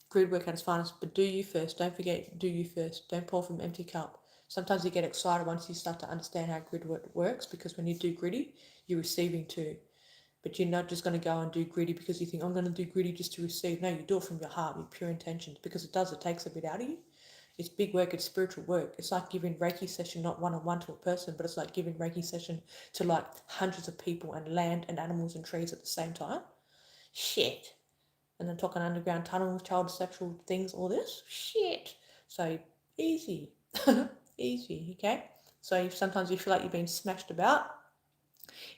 Grid work at its finest, but do you first. Don't forget, do you first. Don't pour from an empty cup. Sometimes you get excited once you start to understand how grid work works, because when you do gritty, you're receiving too. But you're not just going to go and do gritty because you think, I'm going to do gritty just to receive. No, you do it from your heart with pure intentions, because it takes a bit out of you. It's big work, it's spiritual work. It's like giving Reiki session, not one-on-one to a person, but it's like giving Reiki session to like hundreds of people and land and animals and trees at the same time. Shit. And then talking underground tunnels, child sexual things, all this. Shit. So easy. Easy, okay? So if sometimes you feel like you're being smashed about,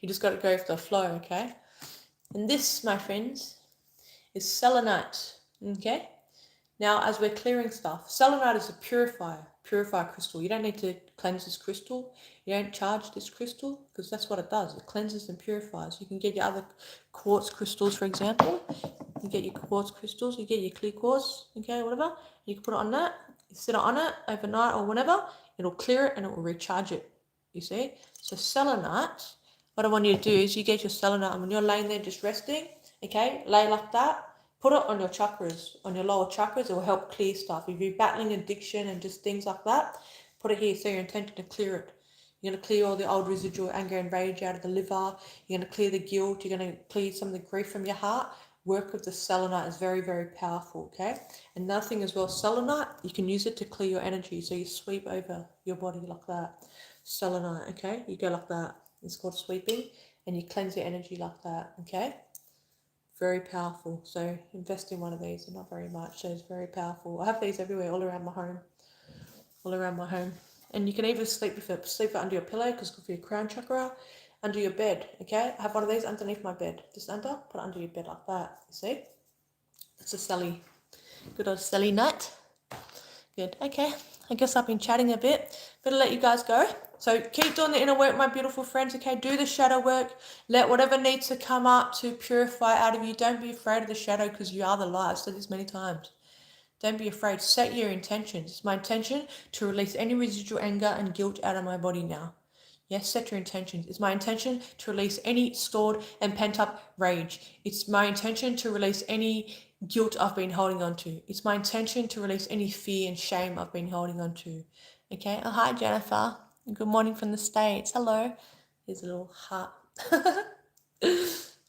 you just got to go with the flow, okay? And this, my friends, is selenite, okay? Now, as we're clearing stuff, selenite is a purifier crystal. You don't need to cleanse this crystal. You don't charge this crystal, because that's what it does. It cleanses and purifies. You can get your other quartz crystals, for example. You get your quartz crystals, you get your clear quartz, okay, whatever. You can put it on that, you sit it on it overnight or whatever. It'll clear it and it will recharge it, you see. So selenite, what I want you to do is you get your selenite, and when you're laying there just resting, okay, lay like that. Put it on your chakras, on your lower chakras. It will help clear stuff. If you're battling addiction and just things like that, put it here. So your intention to clear it. You're going to clear all the old residual anger and rage out of the liver. You're going to clear the guilt. You're going to clear some of the grief from your heart. Work with the selenite is very, very powerful, okay? Another thing as well, selenite, you can use it to clear your energy. So you sweep over your body like that. Selenite, okay? You go like that. It's called sweeping. And you cleanse your energy like that, okay? Very powerful. So invest in one of these. They're not very much, so it's very powerful. I have these everywhere, all around my home. And you can even sleep with it. Sleep it under your pillow, because it's good for your crown chakra. Under your bed, okay? I have one of these underneath my bed. Just under, put it under your bed like that. You see? It's a Sally. Good old Sally nut. Good. Okay. I guess I've been chatting a bit. Better let you guys go. So keep doing the inner work, my beautiful friends, okay? Do the shadow work. Let whatever needs to come up to purify out of you. Don't be afraid of the shadow, because you are the light. I've said this many times. Don't be afraid. Set your intentions. It's my intention to release any residual anger and guilt out of my body now. Yes, set your intentions. It's my intention to release any stored and pent up rage. It's my intention to release any guilt I've been holding on to. It's my intention to release any fear and shame I've been holding on to. Okay. Oh, hi, Jennifer. Good morning from the States. Hello. Here's a little heart.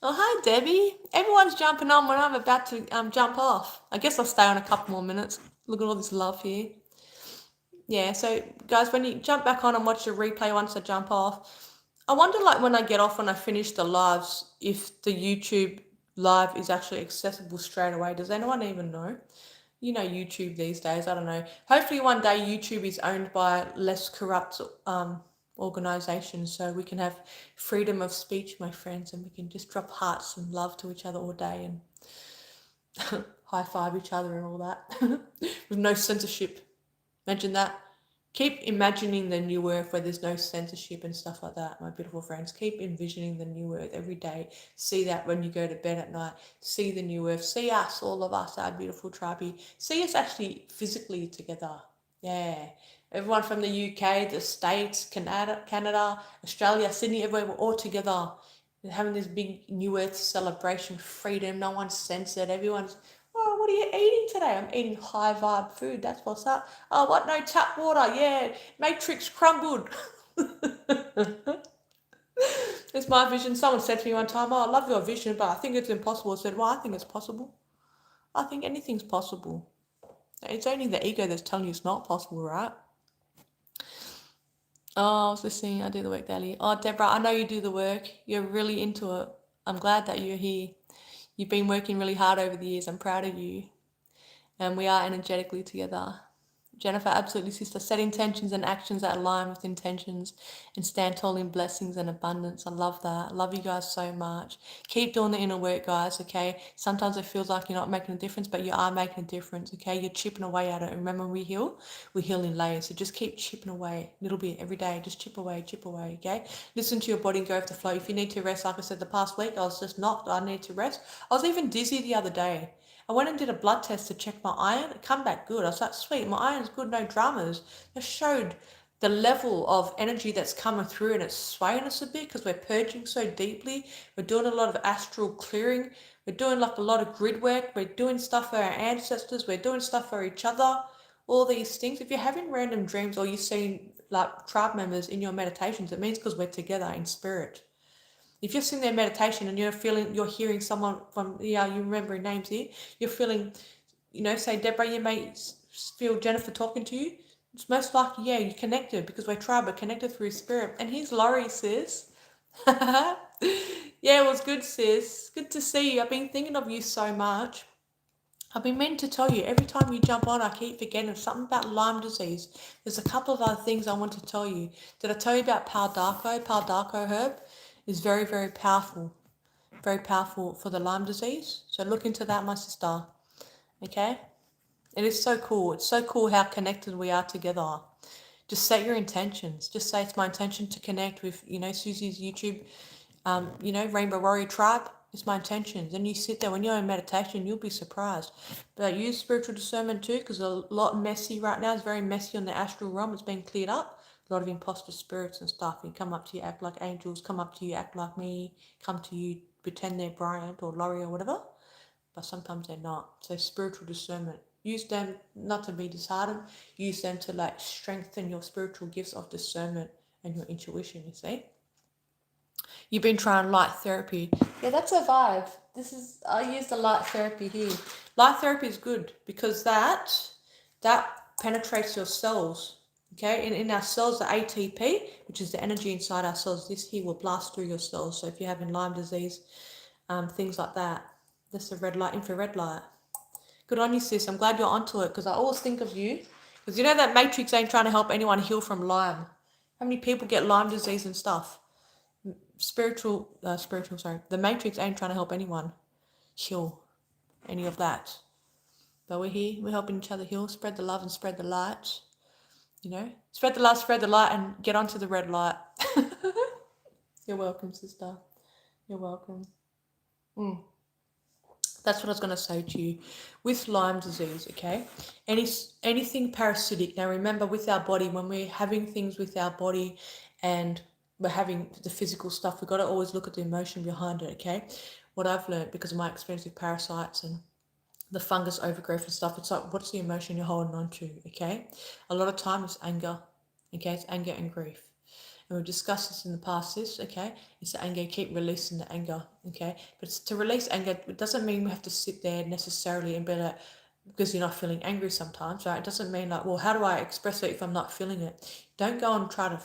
Oh, hi, Debbie. Everyone's jumping on when I'm about to jump off. I guess I'll stay on a couple more minutes. Look at all this love here. Yeah, so guys, when you jump back on and watch the replay once I jump off, I wonder, like, when I get off, when I finish the lives, if the YouTube live is actually accessible straight away. Does anyone even know? You know, YouTube these days, I don't know. Hopefully one day YouTube is owned by less corrupt organizations, so we can have freedom of speech, my friends, and we can just drop hearts and love to each other all day and high five each other and all that with no censorship. Imagine that. Keep imagining the new earth where there's no censorship and stuff like that, my beautiful friends. Keep envisioning the new earth every day. See that when you go to bed at night. See the new earth. See us, all of us, our beautiful tribe. See us actually physically together. Yeah. Everyone from the UK, the States, Canada, Australia, Sydney, everywhere, we're all together. We're having this big new earth celebration, freedom. No one's censored. Everyone's, oh, what are you eating today? I'm eating high vibe food. That's what's up. Oh, what? No tap water. Yeah. Matrix crumbled. It's my vision. Someone said to me one time, oh, I love your vision, but I think it's impossible. I said, well, I think it's possible. I think anything's possible. It's only the ego that's telling you it's not possible, right? Oh, I was listening. I do the work daily. Oh, Deborah, I know you do the work. You're really into it. I'm glad that you're here. You've been working really hard over the years. I'm proud of you. And we are energetically together. Jennifer, absolutely, sister. Set intentions and actions that align with intentions and stand tall in blessings and abundance. I love that. I love you guys so much. Keep doing the inner work, guys, okay? Sometimes it feels like you're not making a difference, but you are making a difference, okay? You're chipping away at it. And remember, we heal in layers. So just keep chipping away a little bit every day. Just chip away, okay? Listen to your body and go with the flow. If you need to rest, like I said, the past week, I was just knocked. I need to rest. I was even dizzy the other day. I went and did a blood test to check my iron. It come back good. I was like, sweet, my iron's good, no dramas. It showed the level of energy that's coming through and it's swaying us a bit because we're purging so deeply. We're doing a lot of astral clearing. We're doing like a lot of grid work. We're doing stuff for our ancestors. We're doing stuff for each other. All these things. If you're having random dreams or you're seeing like tribe members in your meditations, it means because we're together in spirit. If you're sitting there in meditation and you're hearing someone from, yeah, you remembering names here, you're feeling, say Deborah, you may feel Jennifer talking to you. It's most likely, yeah, you're connected because we're tribe, we're connected through spirit. And here's Laurie, sis. Yeah, it was good, sis. Good to see you. I've been thinking of you so much. I've been meaning to tell you, every time you jump on, I keep forgetting something about Lyme disease. There's a couple of other things I want to tell you. Did I tell you about Palo d'Arco? Palo d'Arco herb is very, very powerful for the Lyme disease. So look into that, my sister. Okay? It is so cool. It's so cool how connected we are together. Just set your intentions. Just say it's my intention to connect with, Susie's YouTube, Rainbow Warrior Tribe. It's my intentions. And you sit there, when you're in meditation, you'll be surprised. But use spiritual discernment too, because a lot messy right now. It's very messy on the astral realm. It's been cleared up. A lot of imposter spirits and stuff. And come up to you, act like angels. Come up to you, act like me. Come to you, pretend they're Bryant or Laurie or whatever. But sometimes they're not. So spiritual discernment. Use them not to be disheartened. Use them to strengthen your spiritual gifts of discernment and your intuition, you see. You've been trying light therapy. Yeah, that's a vibe. I use the light therapy here. Light therapy is good because that penetrates your cells. Okay, in our cells, the ATP, which is the energy inside our cells, this here will blast through your cells. So if you're having Lyme disease, things like that, that's the red light, infrared light. Good on you, sis. I'm glad you're onto it because I always think of you. Because you know that Matrix ain't trying to help anyone heal from Lyme. How many people get Lyme disease and stuff? The Matrix ain't trying to help anyone heal any of that. But we're here, we're helping each other heal, spread the love and spread the light. Spread the love, spread the light, and get onto the red light. You're welcome, sister. You're welcome. That's what I was going to say to you. With Lyme disease, okay? Anything parasitic. Now remember, with our body, when we're having things with our body and we're having the physical stuff, we've got to always look at the emotion behind it, okay? What I've learned because of my experience with parasites and the fungus overgrowth and stuff. It's like, what's the emotion you're holding on to? Okay, a lot of time it's anger. Okay, it's anger and grief. And we've discussed this in the past. Okay, it's the anger. Keep releasing the anger. Okay, but to release anger, it doesn't mean we have to sit there necessarily and be like, because you're not feeling angry sometimes, right? It doesn't mean like, well, how do I express it if I'm not feeling it? Don't go and try to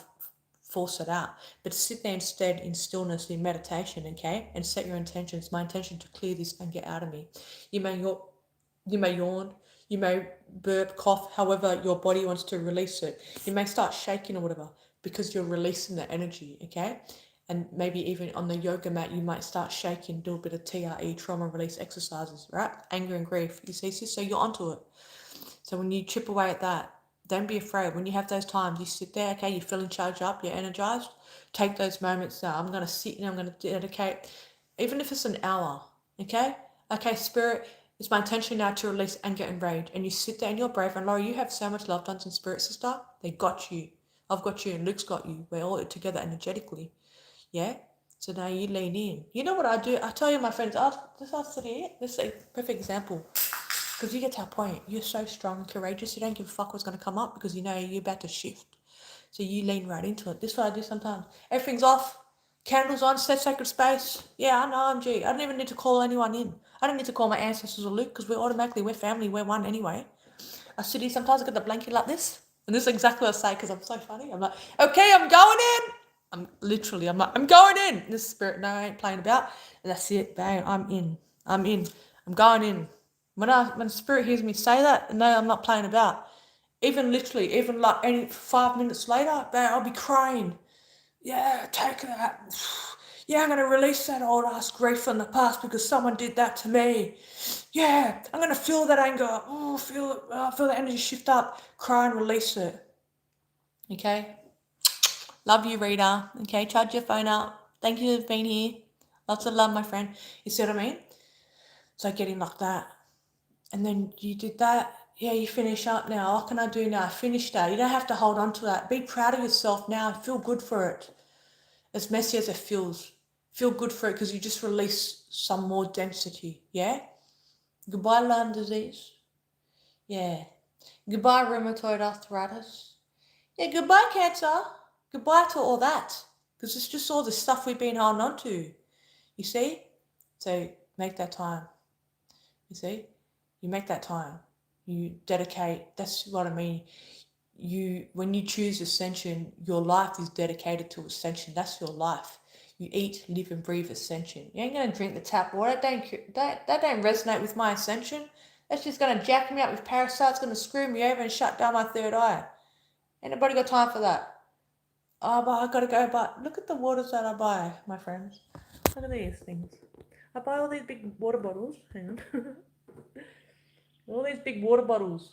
force it out, but sit there instead in stillness, in meditation, okay, and set your intentions. My intention to clear this anger out of me. You may yawn, you may burp, cough, however your body wants to release it. You may start shaking or whatever because you're releasing the energy, okay? And maybe even on the yoga mat, you might start shaking, do a bit of TRE, trauma release exercises, right? Anger and grief, you see, so you're onto it. So when you chip away at that, don't be afraid. When you have those times, you sit there, okay, you're feeling charged up, you're energized. Take those moments now. I'm going to sit and I'm going to dedicate, even if it's an hour, okay? Okay, Spirit, it's my intention now to release anger and rage. And you sit there and you're brave. And Laura, you have so much loved ones in Spirit, sister. They got you. I've got you and Luke's got you. We're all together energetically. Yeah? So now you lean in. You know what I do? I tell you, my friends, this is a perfect example. Because you get to a point, you're so strong and courageous, you don't give a fuck what's going to come up because you know you're about to shift. So you lean right into it. This is what I do sometimes. Everything's off, candles on, set sacred space. Yeah, I know I'm G. I don't even need to call anyone in. I don't need to call my ancestors or Luke because we're family, we're one anyway. I sit here sometimes, I get the blanket like this. And this is exactly what I say because I'm so funny. I'm like, okay, I'm going in. I'm going in. This Spirit, no, I ain't playing about. And that's it, bang, I'm in. I'm going in. When Spirit hears me say that, no, I'm not playing about. Even literally, even like 5 minutes later, bang, I'll be crying. Yeah, take that. Yeah, I'm going to release that old ass grief from the past because someone did that to me. Yeah, I'm going to feel that anger. Oh, feel it. Feel the energy shift up. Cry and release it. Okay? Love you, Rita. Okay, charge your phone up. Thank you for being here. Lots of love, my friend. You see what I mean? It's like getting like that. And then you did that. Yeah, you finish up now. What can I do now? I finished that. You don't have to hold on to that. Be proud of yourself now. Feel good for it. As messy as it feels. Feel good for it because you just release some more density. Yeah? Goodbye, Lyme disease. Yeah. Goodbye, rheumatoid arthritis. Yeah, goodbye, cancer. Goodbye to all that. Because it's just all the stuff we've been holding on to. You see? So make that time. You see? You make that time. You dedicate. That's what I mean. When you choose ascension, your life is dedicated to ascension. That's your life. You eat, live, and breathe ascension. You ain't gonna drink the tap water. That don't resonate with my ascension. That's just gonna jack me up with parasites. Gonna screw me over and shut down my third eye. Ain't nobody got time for that. Oh, but I gotta go. But look at the waters that I buy, my friends. Look at these things. I buy all these big water bottles. Hang on. All these big water bottles.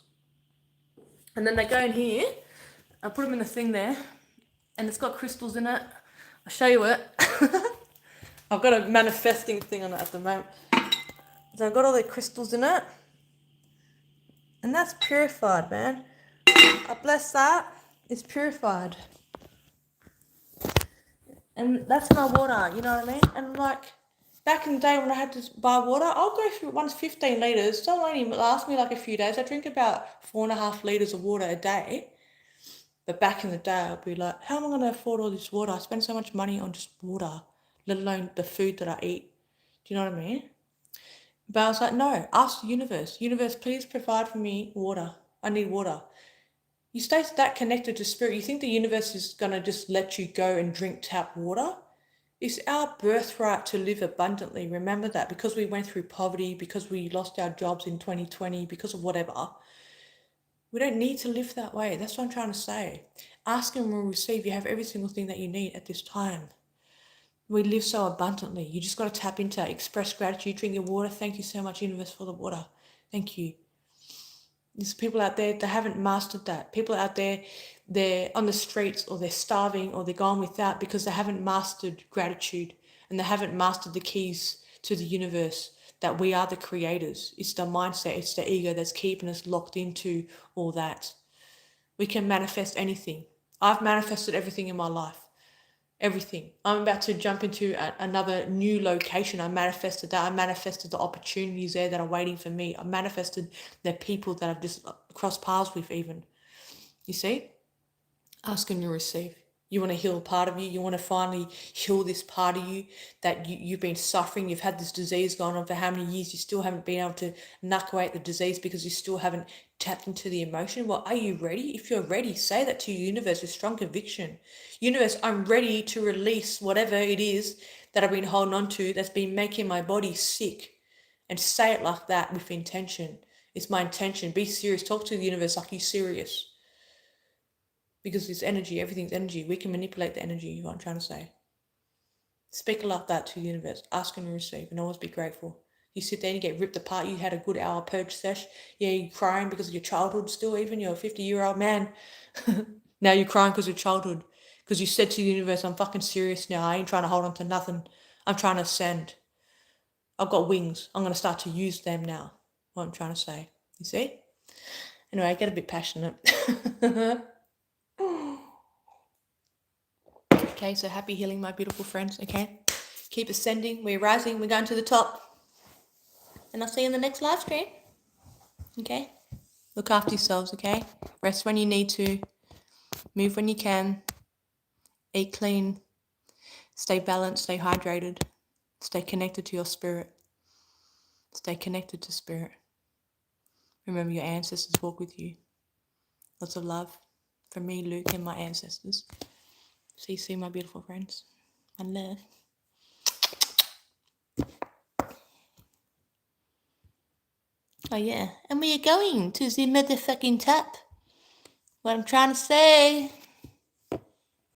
And then they go in here. I put them in the thing there. And it's got crystals in it. I'll show you it. I've got a manifesting thing on it at the moment. So I've got all the crystals in it. And that's purified, man. I bless that. It's purified. And that's my water, you know what I mean? And like, back in the day when I had to buy water, I'll go through one's 15 litres. It'll only last me like a few days. I drink about 4.5 litres of water a day. But back in the day, I'd be like, how am I going to afford all this water? I spend so much money on just water, let alone the food that I eat. Do you know what I mean? But I was like, no, ask the universe. Universe, please provide for me water. I need water. You stay that connected to spirit. You think the universe is going to just let you go and drink tap water? It's our birthright to live abundantly. Remember that, because we went through poverty, because we lost our jobs in 2020, because of whatever. We don't need to live that way. That's what I'm trying to say. Ask and will receive. You have every single thing that you need at this time. We live so abundantly. You just got to tap into it. Express gratitude. Drink your water. Thank you so much, universe, for the water. Thank you. There's people out there that haven't mastered that. People out there, they're on the streets or they're starving or they're going without because they haven't mastered gratitude and they haven't mastered the keys to the universe, that we are the creators. It's the mindset, it's the ego that's keeping us locked into all that. We can manifest anything. I've manifested everything in my life. Everything. I'm about to jump into another new location. I manifested that. I manifested the opportunities there that are waiting for me. I manifested the people that I've just crossed paths with even. You see? Ask and you receive. You want to heal a part of you. You want to finally heal this part of you that you've been suffering. You've had this disease going on for how many years? You still haven't been able to knock away the disease because you still haven't tapped into the emotion. Well, are you ready? If you're ready, say that to your universe with strong conviction. Universe, I'm ready to release whatever it is that I've been holding on to that's been making my body sick. And say it like that with intention. It's my intention. Be serious. Talk to the universe like you're serious. Because it's energy, everything's energy. We can manipulate the energy, what I'm trying to say. Speak like that to the universe. Ask and receive, and always be grateful. You sit there and you get ripped apart. You had a good hour purge sesh. Yeah, you're crying because of your childhood still, even. You're a 50-year-old man. Now you're crying because of your childhood. Because you said to the universe, I'm fucking serious now. I ain't trying to hold on to nothing. I'm trying to ascend. I've got wings. I'm going to start to use them now. What I'm trying to say. You see? Anyway, I get a bit passionate. Okay, so happy healing, my beautiful friends, okay? Keep ascending, we're rising, we're going to the top. And I'll see you in the next live stream. Okay? Look after yourselves, okay? Rest when you need to. Move when you can. Eat clean. Stay balanced, stay hydrated. Stay connected to your spirit. Stay connected to spirit. Remember your ancestors walk with you. Lots of love from me, Luke, and my ancestors. See you soon, my beautiful friends. One love. Oh yeah, and we are going to the motherfucking top. What I'm trying to say.